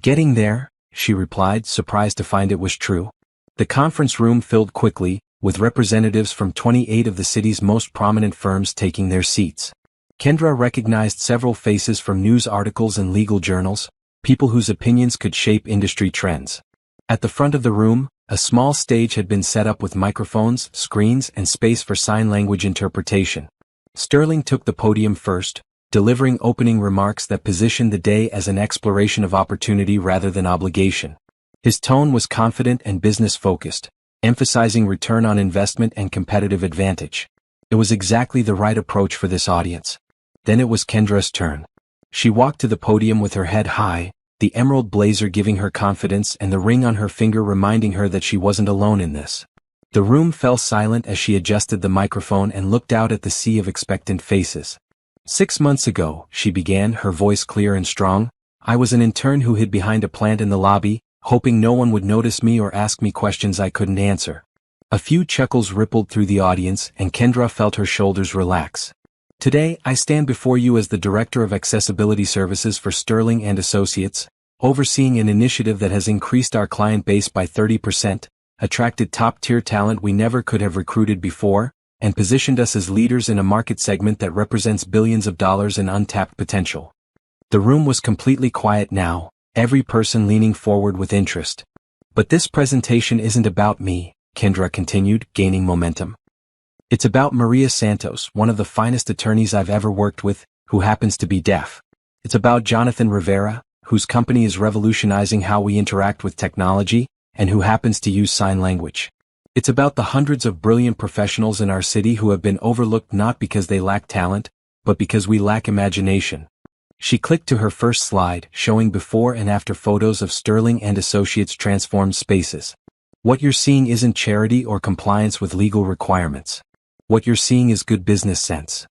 Getting there, she replied, surprised to find it was true. The conference room filled quickly, with representatives from 28 of the city's most prominent firms taking their seats. Kendra recognized several faces from news articles and legal journals, people whose opinions could shape industry trends. At the front of the room, a small stage had been set up with microphones, screens, and space for sign language interpretation. Sterling took the podium first, delivering opening remarks that positioned the day as an exploration of opportunity rather than obligation. His tone was confident and business-focused, emphasizing return on investment and competitive advantage. It was exactly the right approach for this audience. Then it was Kendra's turn. She walked to the podium with her head high, the emerald blazer giving her confidence and the ring on her finger reminding her that she wasn't alone in this. The room fell silent as she adjusted the microphone and looked out at the sea of expectant faces. 6 months ago, she began, her voice clear and strong, I was an intern who hid behind a plant in the lobby, hoping no one would notice me or ask me questions I couldn't answer. A few chuckles rippled through the audience and Kendra felt her shoulders relax. Today, I stand before you as the Director of Accessibility Services for Sterling and Associates, overseeing an initiative that has increased our client base by 30%, attracted top-tier talent we never could have recruited before, and positioned us as leaders in a market segment that represents billions of dollars in untapped potential. The room was completely quiet now, every person leaning forward with interest. But this presentation isn't about me, Kendra continued, gaining momentum. It's about Maria Santos, one of the finest attorneys I've ever worked with, who happens to be deaf. It's about Jonathan Rivera, whose company is revolutionizing how we interact with technology, and who happens to use sign language. It's about the hundreds of brilliant professionals in our city who have been overlooked not because they lack talent, but because we lack imagination. She clicked to her first slide, showing before and after photos of Sterling and Associates transformed spaces. What you're seeing isn't charity or compliance with legal requirements. What you're seeing is good business sense.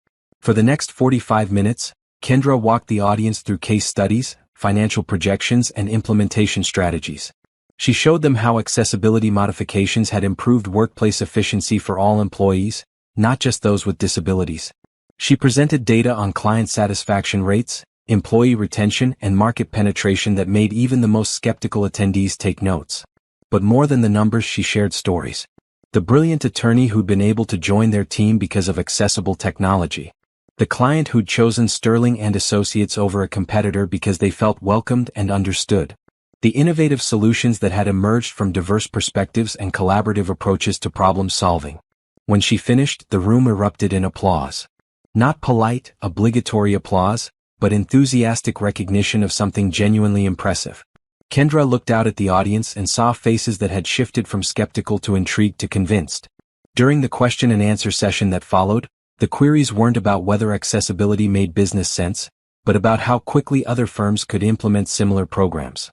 For the next 45 minutes, Kendra walked the audience through case studies, financial projections, and implementation strategies. She showed them how accessibility modifications had improved workplace efficiency for all employees, not just those with disabilities. She presented data on client satisfaction rates, employee retention, and market penetration that made even the most skeptical attendees take notes. But more than the numbers, she shared stories. The brilliant attorney who'd been able to join their team because of accessible technology. The client who'd chosen Sterling and Associates over a competitor because they felt welcomed and understood. The innovative solutions that had emerged from diverse perspectives and collaborative approaches to problem solving. When she finished, the room erupted in applause. Not polite, obligatory applause, but enthusiastic recognition of something genuinely impressive. Kendra looked out at the audience and saw faces that had shifted from skeptical to intrigued to convinced. During the question and answer session that followed, the queries weren't about whether accessibility made business sense, but about how quickly other firms could implement similar programs.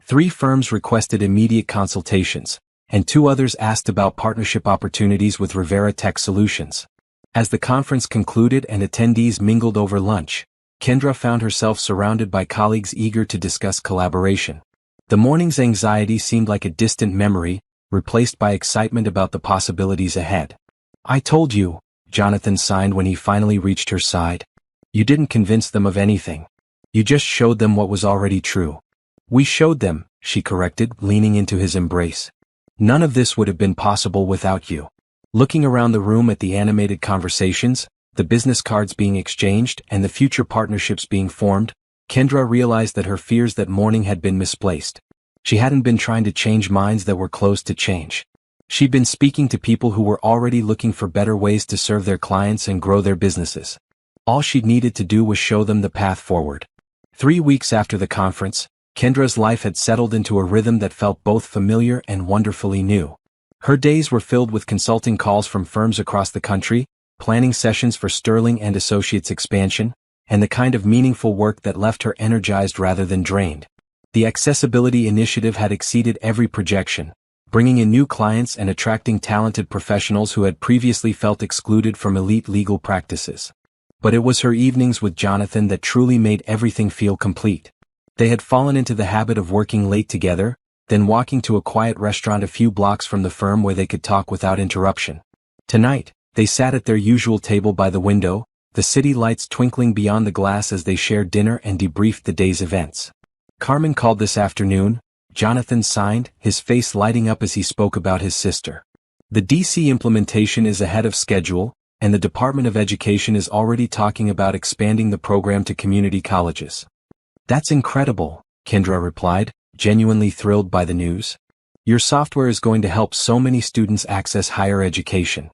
3 firms requested immediate consultations, and 2 others asked about partnership opportunities with Rivera Tech Solutions. As the conference concluded and attendees mingled over lunch, Kendra found herself surrounded by colleagues eager to discuss collaboration. The morning's anxiety seemed like a distant memory, replaced by excitement about the possibilities ahead. I told you, Jonathan signed when he finally reached her side. You didn't convince them of anything. You just showed them what was already true. We showed them, she corrected, leaning into his embrace. None of this would have been possible without you. Looking around the room at the animated conversations, the business cards being exchanged, and the future partnerships being formed, Kendra realized that her fears that morning had been misplaced. She hadn't been trying to change minds that were closed to change. She'd been speaking to people who were already looking for better ways to serve their clients and grow their businesses. All she'd needed to do was show them the path forward. 3 weeks after the conference, Kendra's life had settled into a rhythm that felt both familiar and wonderfully new. Her days were filled with consulting calls from firms across the country, planning sessions for Sterling and Associates expansion, and the kind of meaningful work that left her energized rather than drained. The accessibility initiative had exceeded every projection, bringing in new clients and attracting talented professionals who had previously felt excluded from elite legal practices. But it was her evenings with Jonathan that truly made everything feel complete. They had fallen into the habit of working late together, then walking to a quiet restaurant a few blocks from the firm where they could talk without interruption. Tonight, they sat at their usual table by the window, the city lights twinkling beyond the glass as they shared dinner and debriefed the day's events. Carmen called this afternoon, Jonathan signed, his face lighting up as he spoke about his sister. The DC implementation is ahead of schedule, and the Department of Education is already talking about expanding the program to community colleges. That's incredible, Kendra replied, genuinely thrilled by the news. Your software is going to help so many students access higher education.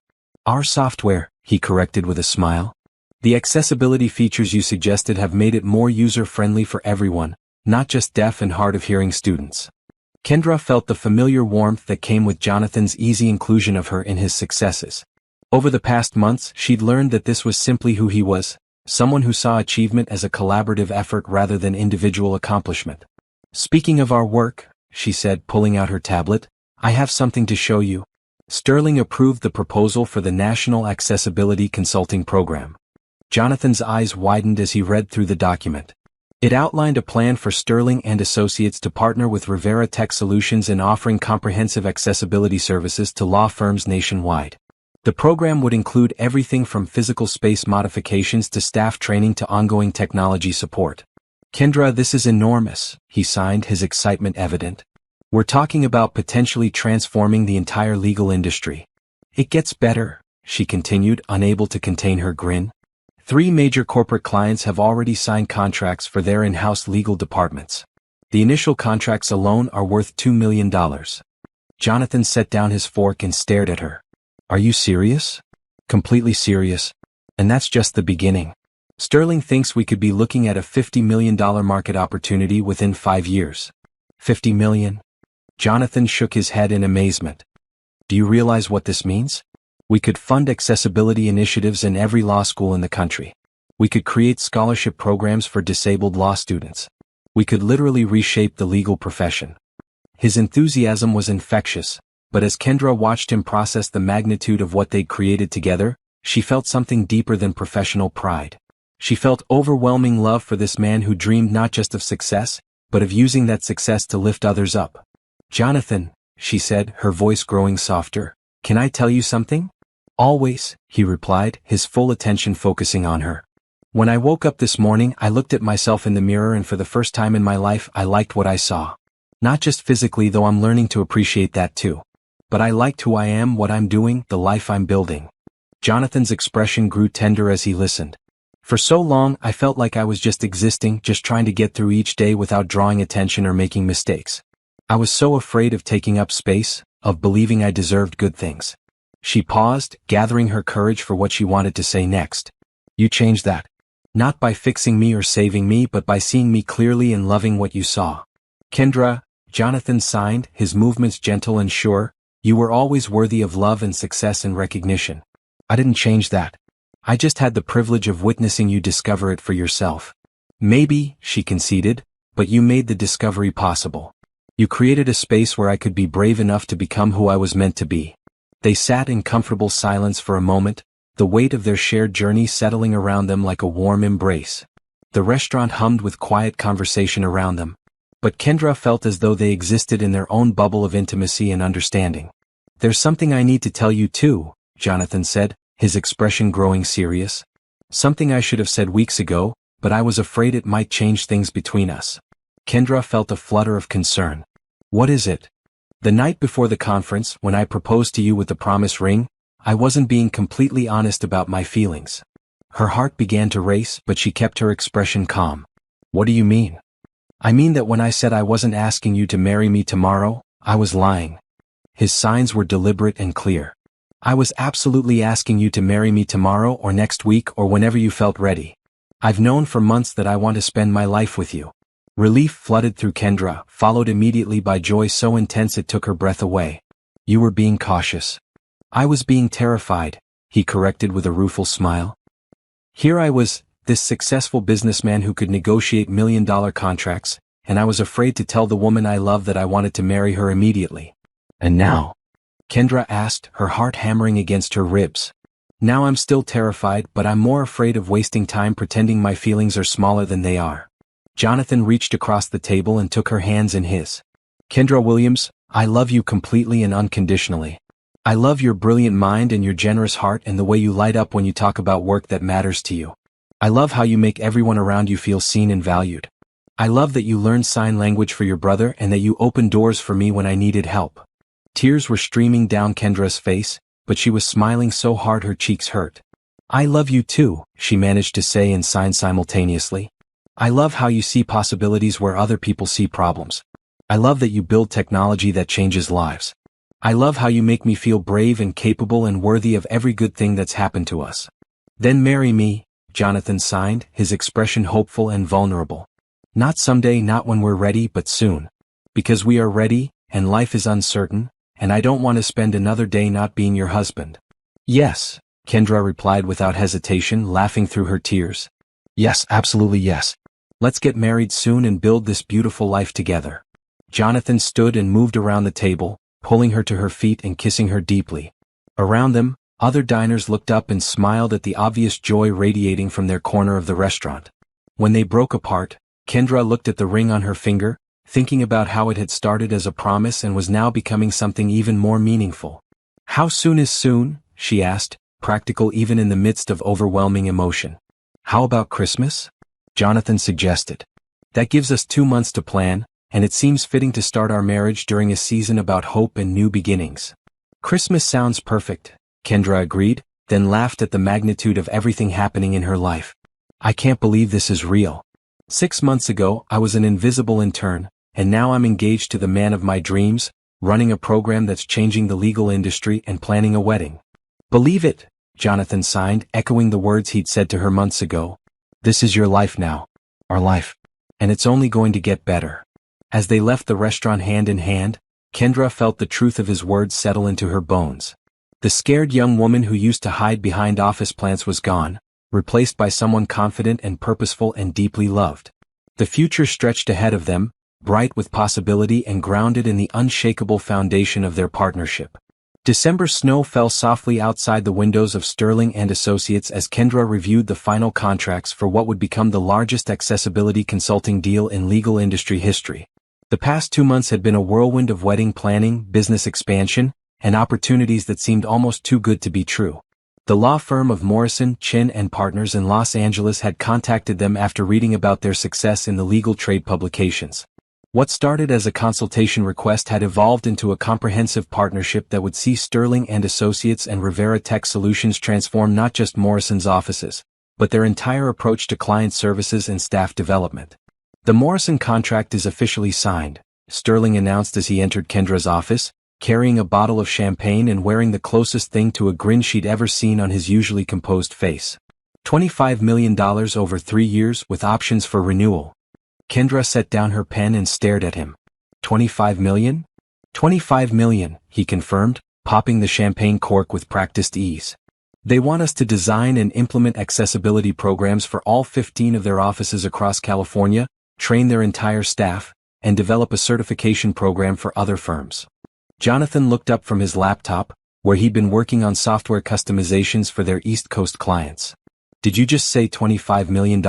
Our software, he corrected with a smile. The accessibility features you suggested have made it more user-friendly for everyone, not just deaf and hard-of-hearing students. Kendra felt the familiar warmth that came with Jonathan's easy inclusion of her in his successes. Over the past months, she'd learned that this was simply who he was, someone who saw achievement as a collaborative effort rather than individual accomplishment. Speaking of our work, she said, pulling out her tablet, I have something to show you. Sterling approved the proposal for the National Accessibility Consulting Program. Jonathan's eyes widened as he read through the document. It outlined a plan for Sterling and Associates to partner with Rivera Tech Solutions in offering comprehensive accessibility services to law firms nationwide. The program would include everything from physical space modifications to staff training to ongoing technology support. Kendra, this is enormous, he signed, his excitement evident. We're talking about potentially transforming the entire legal industry. It gets better, she continued, unable to contain her grin. 3 major corporate clients have already signed contracts for their in-house legal departments. The initial contracts alone are worth $2 million. Jonathan set down his fork and stared at her. Are you serious? Completely serious. And that's just the beginning. Sterling thinks we could be looking at a $50 million market opportunity within 5 years. 50 million? Jonathan shook his head in amazement. Do you realize what this means? We could fund accessibility initiatives in every law school in the country. We could create scholarship programs for disabled law students. We could literally reshape the legal profession. His enthusiasm was infectious, but as Kendra watched him process the magnitude of what they'd created together, she felt something deeper than professional pride. She felt overwhelming love for this man who dreamed not just of success, but of using that success to lift others up. Jonathan, she said, her voice growing softer, can I tell you something? Always, he replied, his full attention focusing on her. When I woke up this morning, I looked at myself in the mirror and for the first time in my life, I liked what I saw. Not just physically, though I'm learning to appreciate that too. But I liked who I am, what I'm doing, the life I'm building. Jonathan's expression grew tender as he listened. For so long, I felt like I was just existing, just trying to get through each day without drawing attention or making mistakes. I was so afraid of taking up space, of believing I deserved good things. She paused, gathering her courage for what she wanted to say next. You changed that. Not by fixing me or saving me, but by seeing me clearly and loving what you saw. Kendra, Jonathan signed, his movements gentle and sure, you were always worthy of love and success and recognition. I didn't change that. I just had the privilege of witnessing you discover it for yourself. Maybe, she conceded, but you made the discovery possible. You created a space where I could be brave enough to become who I was meant to be. They sat in comfortable silence for a moment, the weight of their shared journey settling around them like a warm embrace. The restaurant hummed with quiet conversation around them, but Kendra felt as though they existed in their own bubble of intimacy and understanding. There's something I need to tell you too, Jonathan said, his expression growing serious. Something I should have said weeks ago, but I was afraid it might change things between us. Kendra felt a flutter of concern. What is it? The night before the conference, when I proposed to you with the promise ring, I wasn't being completely honest about my feelings. Her heart began to race, but she kept her expression calm. What do you mean? I mean that when I said I wasn't asking you to marry me tomorrow, I was lying. His signs were deliberate and clear. I was absolutely asking you to marry me tomorrow or next week or whenever you felt ready. I've known for months that I want to spend my life with you. Relief flooded through Kendra, followed immediately by joy so intense it took her breath away. You were being cautious. I was being terrified, he corrected with a rueful smile. Here I was, this successful businessman who could negotiate million-dollar contracts, and I was afraid to tell the woman I love that I wanted to marry her immediately. And now? Kendra asked, her heart hammering against her ribs. Now I'm still terrified, but I'm more afraid of wasting time pretending my feelings are smaller than they are. Jonathan reached across the table and took her hands in his. Kendra Williams, I love you completely and unconditionally. I love your brilliant mind and your generous heart and the way you light up when you talk about work that matters to you. I love how you make everyone around you feel seen and valued. I love that you learned sign language for your brother and that you opened doors for me when I needed help. Tears were streaming down Kendra's face, but she was smiling so hard her cheeks hurt. I love you too, she managed to say and sign simultaneously. I love how you see possibilities where other people see problems. I love that you build technology that changes lives. I love how you make me feel brave and capable and worthy of every good thing that's happened to us. Then marry me, Jonathan signed, his expression hopeful and vulnerable. Not someday, not when we're ready, but soon. Because we are ready, and life is uncertain, and I don't want to spend another day not being your husband. Yes, Kendra replied without hesitation, laughing through her tears. Yes, absolutely yes. Let's get married soon and build this beautiful life together. Jonathan stood and moved around the table, pulling her to her feet and kissing her deeply. Around them, other diners looked up and smiled at the obvious joy radiating from their corner of the restaurant. When they broke apart, Kendra looked at the ring on her finger, thinking about how it had started as a promise and was now becoming something even more meaningful. How soon is soon? She asked, practical even in the midst of overwhelming emotion. How about Christmas? Jonathan suggested. That gives us 2 months to plan, and it seems fitting to start our marriage during a season about hope and new beginnings. Christmas sounds perfect, Kendra agreed, then laughed at the magnitude of everything happening in her life. I can't believe this is real. 6 months ago, I was an invisible intern, and now I'm engaged to the man of my dreams, running a program that's changing the legal industry and planning a wedding. Believe it, Jonathan signed, echoing the words he'd said to her months ago. This is your life now. Our life. And it's only going to get better. As they left the restaurant hand in hand, Kendra felt the truth of his words settle into her bones. The scared young woman who used to hide behind office plants was gone, replaced by someone confident and purposeful and deeply loved. The future stretched ahead of them, bright with possibility and grounded in the unshakable foundation of their partnership. December snow fell softly outside the windows of Sterling and Associates as Kendra reviewed the final contracts for what would become the largest accessibility consulting deal in legal industry history. The past 2 months had been a whirlwind of wedding planning, business expansion, and opportunities that seemed almost too good to be true. The law firm of Morrison, Chin and Partners in Los Angeles had contacted them after reading about their success in the legal trade publications. What started as a consultation request had evolved into a comprehensive partnership that would see Sterling and Associates and Rivera Tech Solutions transform not just Morrison's offices, but their entire approach to client services and staff development. The Morrison contract is officially signed, Sterling announced as he entered Kendra's office, carrying a bottle of champagne and wearing the closest thing to a grin she'd ever seen on his usually composed face. $25 million over 3 years with options for renewal. Kendra set down her pen and stared at him. 25 million? 25 million, he confirmed, popping the champagne cork with practiced ease. They want us to design and implement accessibility programs for all 15 of their offices across California, train their entire staff, and develop a certification program for other firms. Jonathan looked up from his laptop, where he'd been working on software customizations for their East Coast clients. Did you just say $25 million?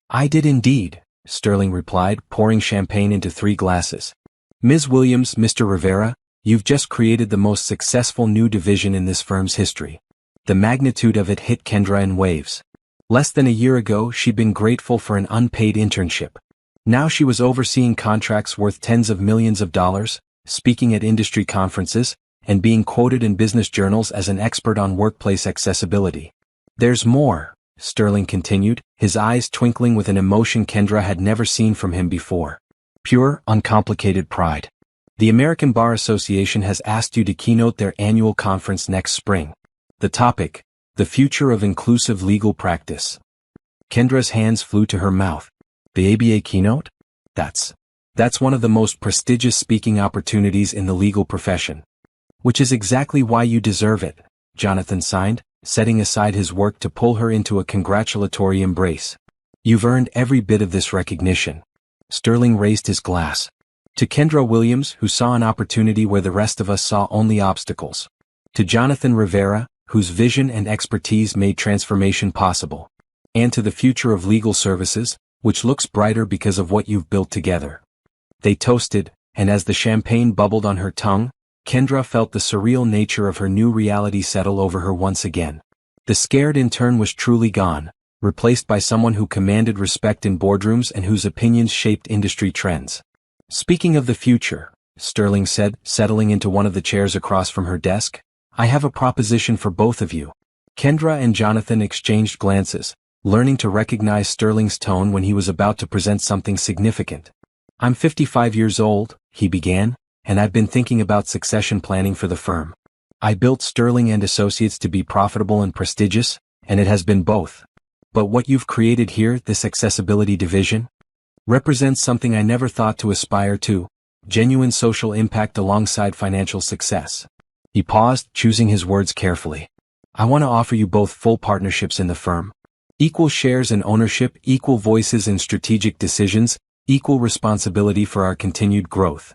I did indeed, Sterling replied, pouring champagne into 3 glasses. Ms. Williams, Mr. Rivera, you've just created the most successful new division in this firm's history. The magnitude of it hit Kendra in waves. Less than a year ago, she'd been grateful for an unpaid internship. Now she was overseeing contracts worth tens of millions of dollars, speaking at industry conferences, and being quoted in business journals as an expert on workplace accessibility. There's more, Sterling continued, his eyes twinkling with an emotion Kendra had never seen from him before. Pure, uncomplicated pride. The American Bar Association has asked you to keynote their annual conference next spring. The topic: the future of inclusive legal practice. Kendra's hands flew to her mouth. The ABA keynote? That's one of the most prestigious speaking opportunities in the legal profession. Which is exactly why you deserve it, Jonathan signed, setting aside his work to pull her into a congratulatory embrace. You've earned every bit of this recognition. Sterling raised his glass. To Kendra Williams, who saw an opportunity where the rest of us saw only obstacles. To Jonathan Rivera, whose vision and expertise made transformation possible. And to the future of legal services, which looks brighter because of what you've built together. They toasted, and as the champagne bubbled on her tongue, Kendra felt the surreal nature of her new reality settle over her once again. The scared intern was truly gone, replaced by someone who commanded respect in boardrooms and whose opinions shaped industry trends. Speaking of the future, Sterling said, settling into one of the chairs across from her desk, I have a proposition for both of you. Kendra and Jonathan exchanged glances, learning to recognize Sterling's tone when he was about to present something significant. I'm 55 years old, he began, and I've been thinking about succession planning for the firm. I built Sterling and Associates to be profitable and prestigious, and it has been both. But what you've created here, this accessibility division, represents something I never thought to aspire to, genuine social impact alongside financial success. He paused, choosing his words carefully. I want to offer you both full partnerships in the firm. Equal shares and ownership, equal voices in strategic decisions, equal responsibility for our continued growth.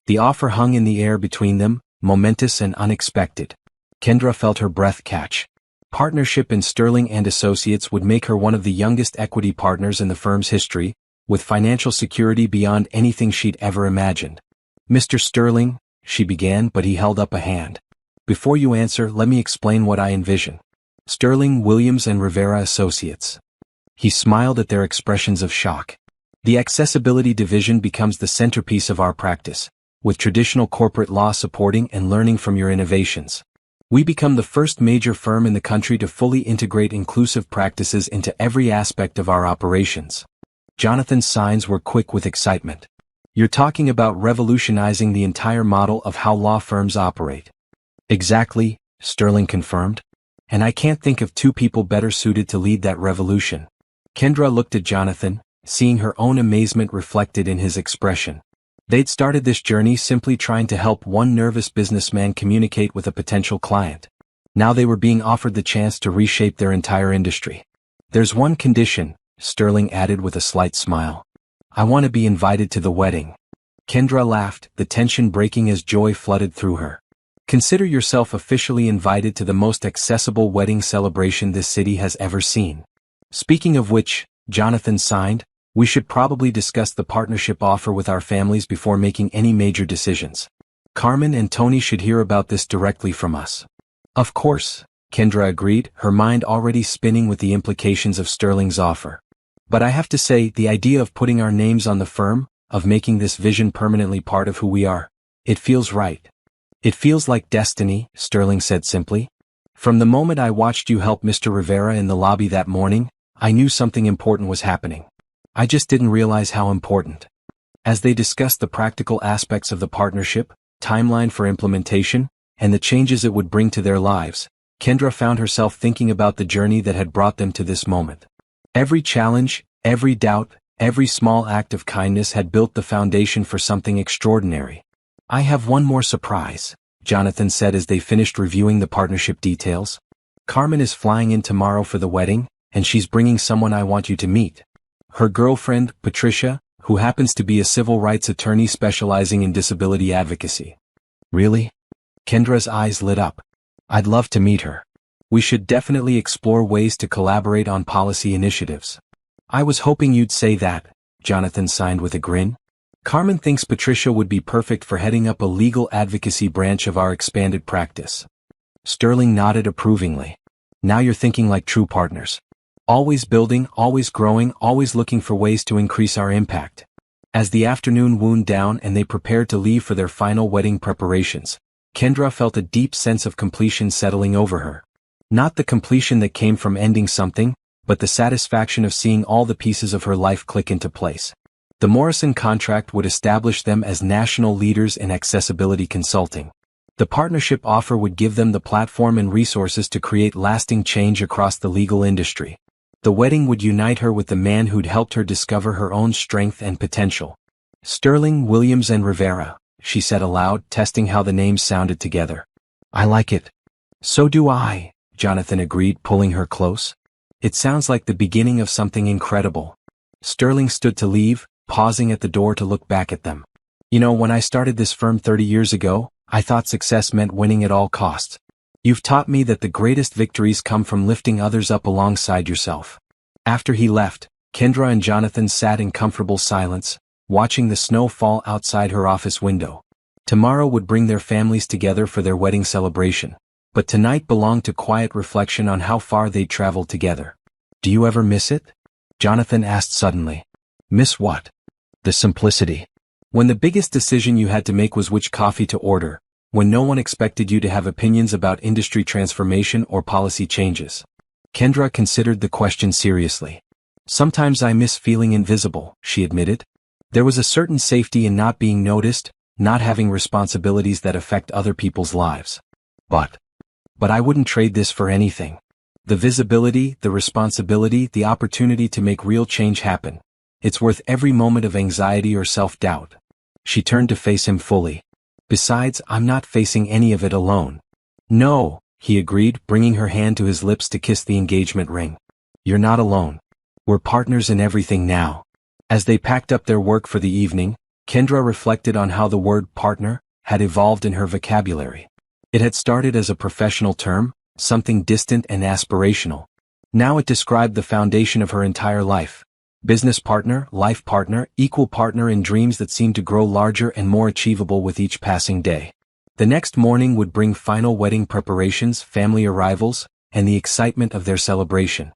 The offer hung in the air between them, momentous and unexpected. Kendra felt her breath catch. Partnership in Sterling and Associates would make her one of the youngest equity partners in the firm's history, with financial security beyond anything she'd ever imagined. Mr. Sterling, she began, but he held up a hand. Before you answer, let me explain what I envision. Sterling, Williams and Rivera Associates. He smiled at their expressions of shock. The accessibility division becomes the centerpiece of our practice, with traditional corporate law supporting and learning from your innovations. We become the first major firm in the country to fully integrate inclusive practices into every aspect of our operations. Jonathan's signs were quick with excitement. You're talking about revolutionizing the entire model of how law firms operate. Exactly, Sterling confirmed. And I can't think of two people better suited to lead that revolution. Kendra looked at Jonathan, seeing her own amazement reflected in his expression. They'd started this journey simply trying to help one nervous businessman communicate with a potential client. Now they were being offered the chance to reshape their entire industry. There's one condition, Sterling added with a slight smile. I want to be invited to the wedding. Kendra laughed, the tension breaking as joy flooded through her. Consider yourself officially invited to the most accessible wedding celebration this city has ever seen. Speaking of which, Jonathan signed, we should probably discuss the partnership offer with our families before making any major decisions. Carmen and Tony should hear about this directly from us. Of course, Kendra agreed, her mind already spinning with the implications of Sterling's offer. But I have to say, the idea of putting our names on the firm, of making this vision permanently part of who we are, it feels right. It feels like destiny, Sterling said simply. From the moment I watched you help Mr. Rivera in the lobby that morning, I knew something important was happening. I just didn't realize how important. As they discussed the practical aspects of the partnership, timeline for implementation, and the changes it would bring to their lives, Kendra found herself thinking about the journey that had brought them to this moment. Every challenge, every doubt, every small act of kindness had built the foundation for something extraordinary. I have one more surprise, Jonathan said as they finished reviewing the partnership details. Carmen is flying in tomorrow for the wedding, and she's bringing someone I want you to meet. Her girlfriend, Patricia, who happens to be a civil rights attorney specializing in disability advocacy. Really? Kendra's eyes lit up. I'd love to meet her. We should definitely explore ways to collaborate on policy initiatives. I was hoping you'd say that, Jonathan signed with a grin. Carmen thinks Patricia would be perfect for heading up a legal advocacy branch of our expanded practice. Sterling nodded approvingly. Now you're thinking like true partners. Always building, always growing, always looking for ways to increase our impact. As the afternoon wound down and they prepared to leave for their final wedding preparations, Kendra felt a deep sense of completion settling over her. Not the completion that came from ending something, but the satisfaction of seeing all the pieces of her life click into place. The Morrison contract would establish them as national leaders in accessibility consulting. The partnership offer would give them the platform and resources to create lasting change across the legal industry. The wedding would unite her with the man who'd helped her discover her own strength and potential. Sterling, Williams and Rivera, she said aloud, testing how the names sounded together. I like it. So do I, Jonathan agreed, pulling her close. It sounds like the beginning of something incredible. Sterling stood to leave, pausing at the door to look back at them. You know, when I started this firm 30 years ago, I thought success meant winning at all costs. You've taught me that the greatest victories come from lifting others up alongside yourself. After he left, Kendra and Jonathan sat in comfortable silence, watching the snow fall outside her office window. Tomorrow would bring their families together for their wedding celebration, but tonight belonged to quiet reflection on how far they'd traveled together. Do you ever miss it? Jonathan asked suddenly. Miss what? The simplicity. When the biggest decision you had to make was which coffee to order, when no one expected you to have opinions about industry transformation or policy changes. Kendra considered the question seriously. Sometimes I miss feeling invisible, she admitted. There was a certain safety in not being noticed, not having responsibilities that affect other people's lives. But I wouldn't trade this for anything. The visibility, the responsibility, the opportunity to make real change happen. It's worth every moment of anxiety or self-doubt. She turned to face him fully. Besides, I'm not facing any of it alone. No, he agreed, bringing her hand to his lips to kiss the engagement ring. You're not alone. We're partners in everything now. As they packed up their work for the evening, Kendra reflected on how the word partner had evolved in her vocabulary. It had started as a professional term, something distant and aspirational. Now it described the foundation of her entire life. Business partner, life partner, equal partner in dreams that seemed to grow larger and more achievable with each passing day. The next morning would bring final wedding preparations, family arrivals, and the excitement of their celebration.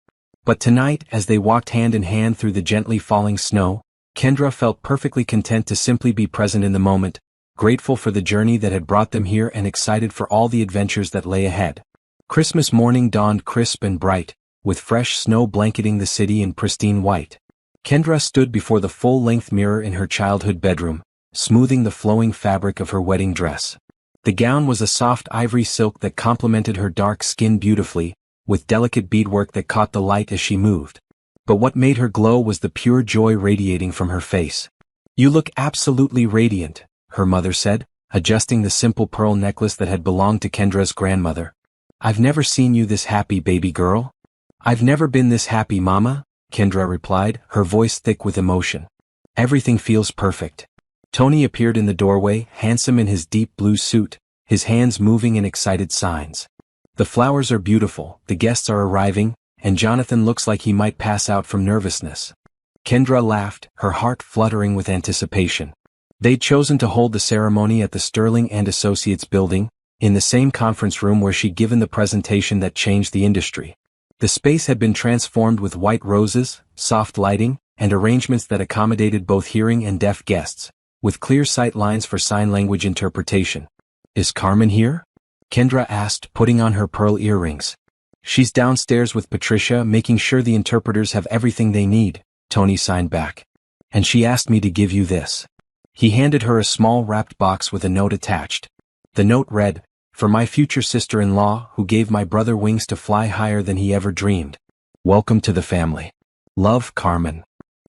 But tonight, as they walked hand in hand through the gently falling snow, Kendra felt perfectly content to simply be present in the moment, grateful for the journey that had brought them here and excited for all the adventures that lay ahead. Christmas morning dawned crisp and bright, with fresh snow blanketing the city in pristine white. Kendra stood before the full-length mirror in her childhood bedroom, smoothing the flowing fabric of her wedding dress. The gown was a soft ivory silk that complemented her dark skin beautifully, with delicate beadwork that caught the light as she moved. But what made her glow was the pure joy radiating from her face. You look absolutely radiant, her mother said, adjusting the simple pearl necklace that had belonged to Kendra's grandmother. I've never seen you this happy, baby girl. I've never been this happy, Mama, Kendra replied, her voice thick with emotion. Everything feels perfect. Tony appeared in the doorway, handsome in his deep blue suit, his hands moving in excited signs. The flowers are beautiful, the guests are arriving, and Jonathan looks like he might pass out from nervousness. Kendra laughed, her heart fluttering with anticipation. They'd chosen to hold the ceremony at the Sterling and Associates building, in the same conference room where she'd given the presentation that changed the industry. The space had been transformed with white roses, soft lighting, and arrangements that accommodated both hearing and deaf guests, with clear sight lines for sign language interpretation. Is Carmen here? Kendra asked, putting on her pearl earrings. She's downstairs with Patricia, making sure the interpreters have everything they need, Tony signed back. And she asked me to give you this. He handed her a small wrapped box with a note attached. The note read, For my future sister-in-law, who gave my brother wings to fly higher than he ever dreamed. Welcome to the family. Love, Carmen.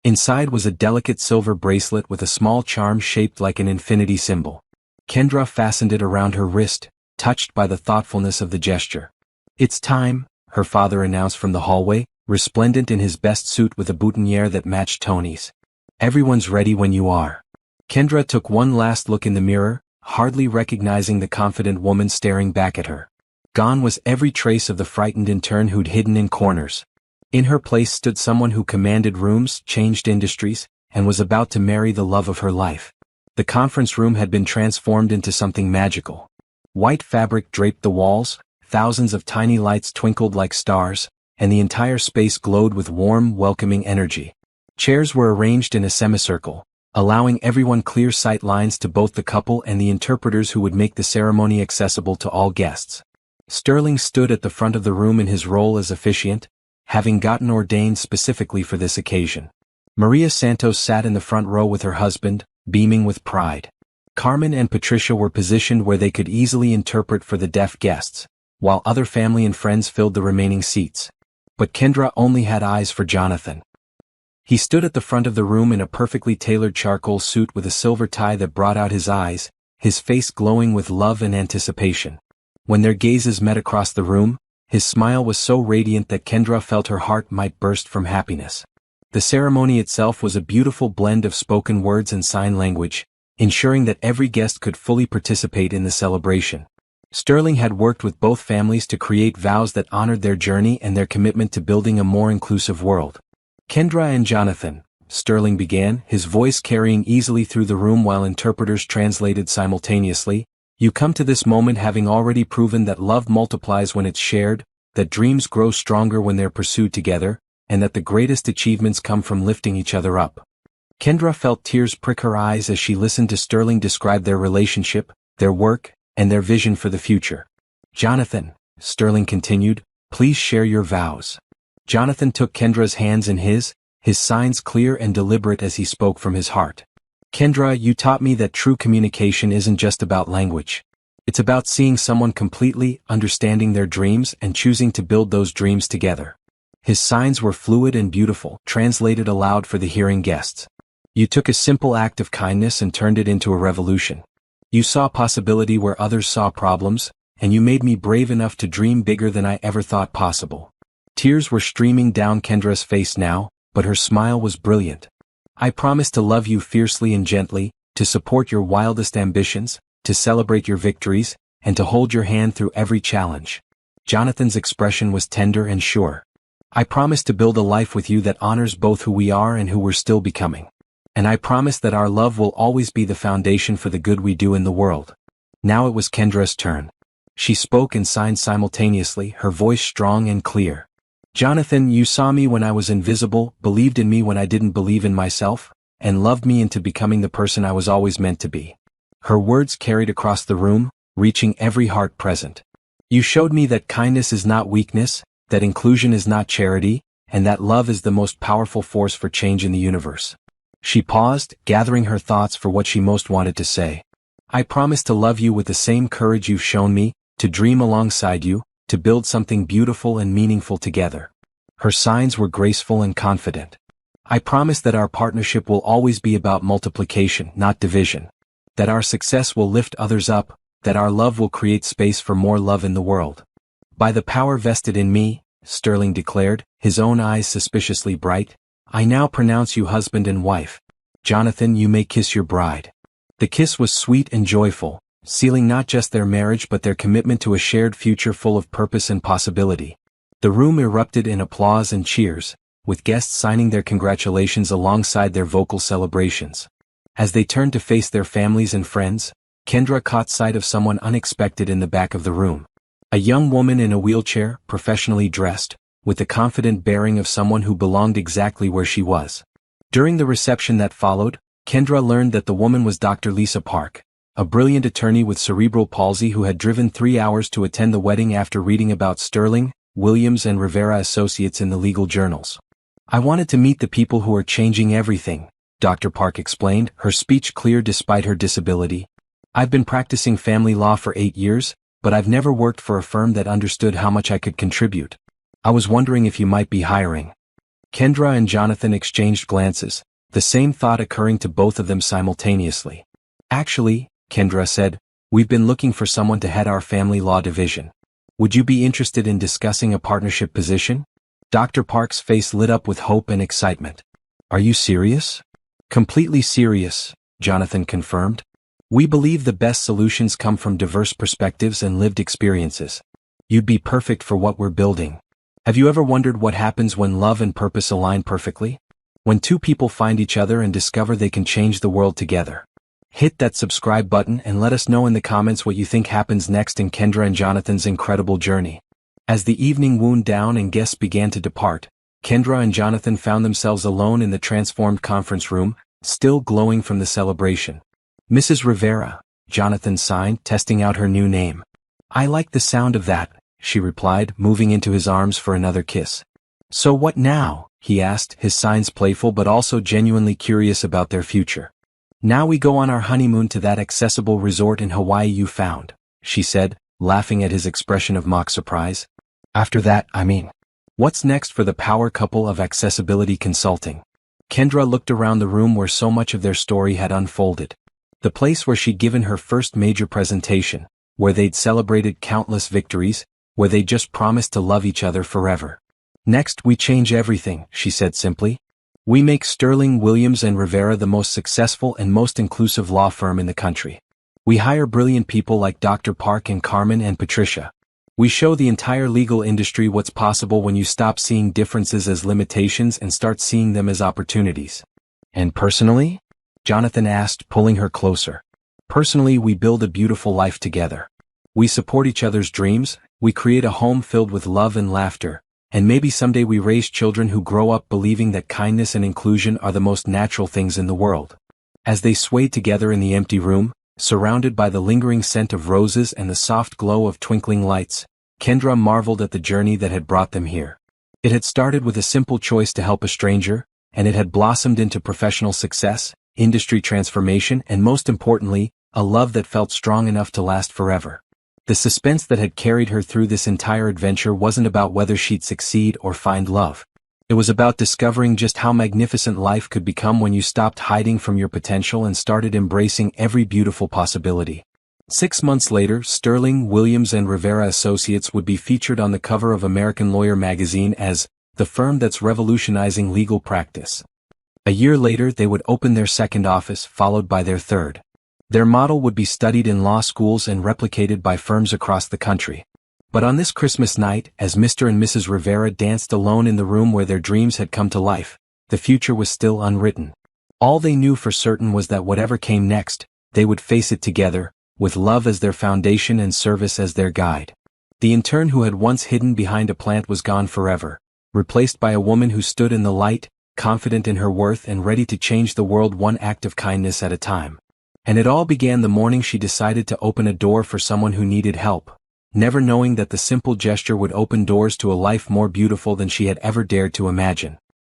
Inside was a delicate silver bracelet with a small charm shaped like an infinity symbol. Kendra fastened it around her wrist, touched by the thoughtfulness of the gesture. It's time, her father announced from the hallway, resplendent in his best suit with a boutonniere that matched Tony's. Everyone's ready when you are. Kendra took one last look in the mirror, hardly recognizing the confident woman staring back at her. Gone was every trace of the frightened intern who'd hidden in corners. In her place stood someone who commanded rooms, changed industries, and was about to marry the love of her life. The conference room had been transformed into something magical. White fabric draped the walls, thousands of tiny lights twinkled like stars, and the entire space glowed with warm, welcoming energy. Chairs were arranged in a semicircle, allowing everyone clear sight lines to both the couple and the interpreters who would make the ceremony accessible to all guests. Sterling stood at the front of the room in his role as officiant, having gotten ordained specifically for this occasion. Maria Santos sat in the front row with her husband, beaming with pride. Carmen and Patricia were positioned where they could easily interpret for the deaf guests, while other family and friends filled the remaining seats. But Kendra only had eyes for Jonathan. He stood at the front of the room in a perfectly tailored charcoal suit with a silver tie that brought out his eyes, his face glowing with love and anticipation. When their gazes met across the room, his smile was so radiant that Kendra felt her heart might burst from happiness. The ceremony itself was a beautiful blend of spoken words and sign language, ensuring that every guest could fully participate in the celebration. Sterling had worked with both families to create vows that honored their journey and their commitment to building a more inclusive world. Kendra and Jonathan, Sterling began, his voice carrying easily through the room while interpreters translated simultaneously. You come to this moment having already proven that love multiplies when it's shared, that dreams grow stronger when they're pursued together, and that the greatest achievements come from lifting each other up. Kendra felt tears prick her eyes as she listened to Sterling describe their relationship, their work, and their vision for the future. Jonathan, Sterling continued, please share your vows. Jonathan took Kendra's hands in his signs clear and deliberate as he spoke from his heart. Kendra, you taught me that true communication isn't just about language. It's about seeing someone completely, understanding their dreams and choosing to build those dreams together. His signs were fluid and beautiful, translated aloud for the hearing guests. You took a simple act of kindness and turned it into a revolution. You saw possibility where others saw problems, and you made me brave enough to dream bigger than I ever thought possible. Tears were streaming down Kendra's face now, but her smile was brilliant. I promise to love you fiercely and gently, to support your wildest ambitions, to celebrate your victories, and to hold your hand through every challenge. Jonathan's expression was tender and sure. I promise to build a life with you that honors both who we are and who we're still becoming. And I promise that our love will always be the foundation for the good we do in the world. Now it was Kendra's turn. She spoke and signed simultaneously, her voice strong and clear. Jonathan, you saw me when I was invisible, believed in me when I didn't believe in myself, and loved me into becoming the person I was always meant to be. Her words carried across the room, reaching every heart present. You showed me that kindness is not weakness, that inclusion is not charity, and that love is the most powerful force for change in the universe. She paused, gathering her thoughts for what she most wanted to say. I promise to love you with the same courage you've shown me, to dream alongside you, to build something beautiful and meaningful together. Her signs were graceful and confident. I promise that our partnership will always be about multiplication, not division. That our success will lift others up, that our love will create space for more love in the world. By the power vested in me, Sterling declared, his own eyes suspiciously bright, I now pronounce you husband and wife. Jonathan, you may kiss your bride. The kiss was sweet and joyful, sealing not just their marriage but their commitment to a shared future full of purpose and possibility. The room erupted in applause and cheers, with guests signing their congratulations alongside their vocal celebrations. As they turned to face their families and friends, Kendra caught sight of someone unexpected in the back of the room. A young woman in a wheelchair, professionally dressed, with the confident bearing of someone who belonged exactly where she was. During the reception that followed, Kendra learned that the woman was Dr. Lisa Park, a brilliant attorney with cerebral palsy who had driven 3 hours to attend the wedding after reading about Sterling, Williams and Rivera Associates in the legal journals. I wanted to meet the people who are changing everything, Dr. Park explained, her speech clear despite her disability. I've been practicing family law for 8 years, but I've never worked for a firm that understood how much I could contribute. I was wondering if you might be hiring. Kendra and Jonathan exchanged glances, the same thought occurring to both of them simultaneously. Actually, Kendra said, we've been looking for someone to head our family law division. Would you be interested in discussing a partnership position? Dr. Park's face lit up with hope and excitement. Are you serious? Completely serious, Jonathan confirmed. We believe the best solutions come from diverse perspectives and lived experiences. You'd be perfect for what we're building. Have you ever wondered what happens when love and purpose align perfectly? When two people find each other and discover they can change the world together. Hit that subscribe button and let us know in the comments what you think happens next in Kendra and Jonathan's incredible journey. As the evening wound down and guests began to depart, Kendra and Jonathan found themselves alone in the transformed conference room, still glowing from the celebration. "Mrs. Rivera," Jonathan signed, testing out her new name. "I like the sound of that," she replied, moving into his arms for another kiss. "So what now?" he asked, his signs playful but also genuinely curious about their future. "Now we go on our honeymoon to that accessible resort in Hawaii you found," she said, laughing at his expression of mock surprise. "After that, I mean. What's next for the power couple of accessibility consulting?" Kendra looked around the room where so much of their story had unfolded. The place where she'd given her first major presentation, where they'd celebrated countless victories, where they just promised to love each other forever. "Next, we change everything," she said simply. "We make Sterling, Williams and Rivera the most successful and most inclusive law firm in the country. We hire brilliant people like Dr. Park and Carmen and Patricia. We show the entire legal industry what's possible when you stop seeing differences as limitations and start seeing them as opportunities." "And personally?" Jonathan asked, pulling her closer. "Personally, we build a beautiful life together. We support each other's dreams, we create a home filled with love and laughter, and maybe someday we raise children who grow up believing that kindness and inclusion are the most natural things in the world." As they swayed together in the empty room, surrounded by the lingering scent of roses and the soft glow of twinkling lights, Kendra marveled at the journey that had brought them here. It had started with a simple choice to help a stranger, and it had blossomed into professional success, industry transformation, and most importantly, a love that felt strong enough to last forever. The suspense that had carried her through this entire adventure wasn't about whether she'd succeed or find love. It was about discovering just how magnificent life could become when you stopped hiding from your potential and started embracing every beautiful possibility. 6 months later, Sterling, Williams and Rivera Associates would be featured on the cover of American Lawyer magazine as the firm that's revolutionizing legal practice. A year later, they would open their second office, followed by their third. Their model would be studied in law schools and replicated by firms across the country. But on this Christmas night, as Mr. and Mrs. Rivera danced alone in the room where their dreams had come to life, the future was still unwritten. All they knew for certain was that whatever came next, they would face it together, with love as their foundation and service as their guide. The intern who had once hidden behind a plant was gone forever, replaced by a woman who stood in the light, confident in her worth and ready to change the world one act of kindness at a time. And it all began the morning she decided to open a door for someone who needed help, never knowing that the simple gesture would open doors to a life more beautiful than she had ever dared to imagine.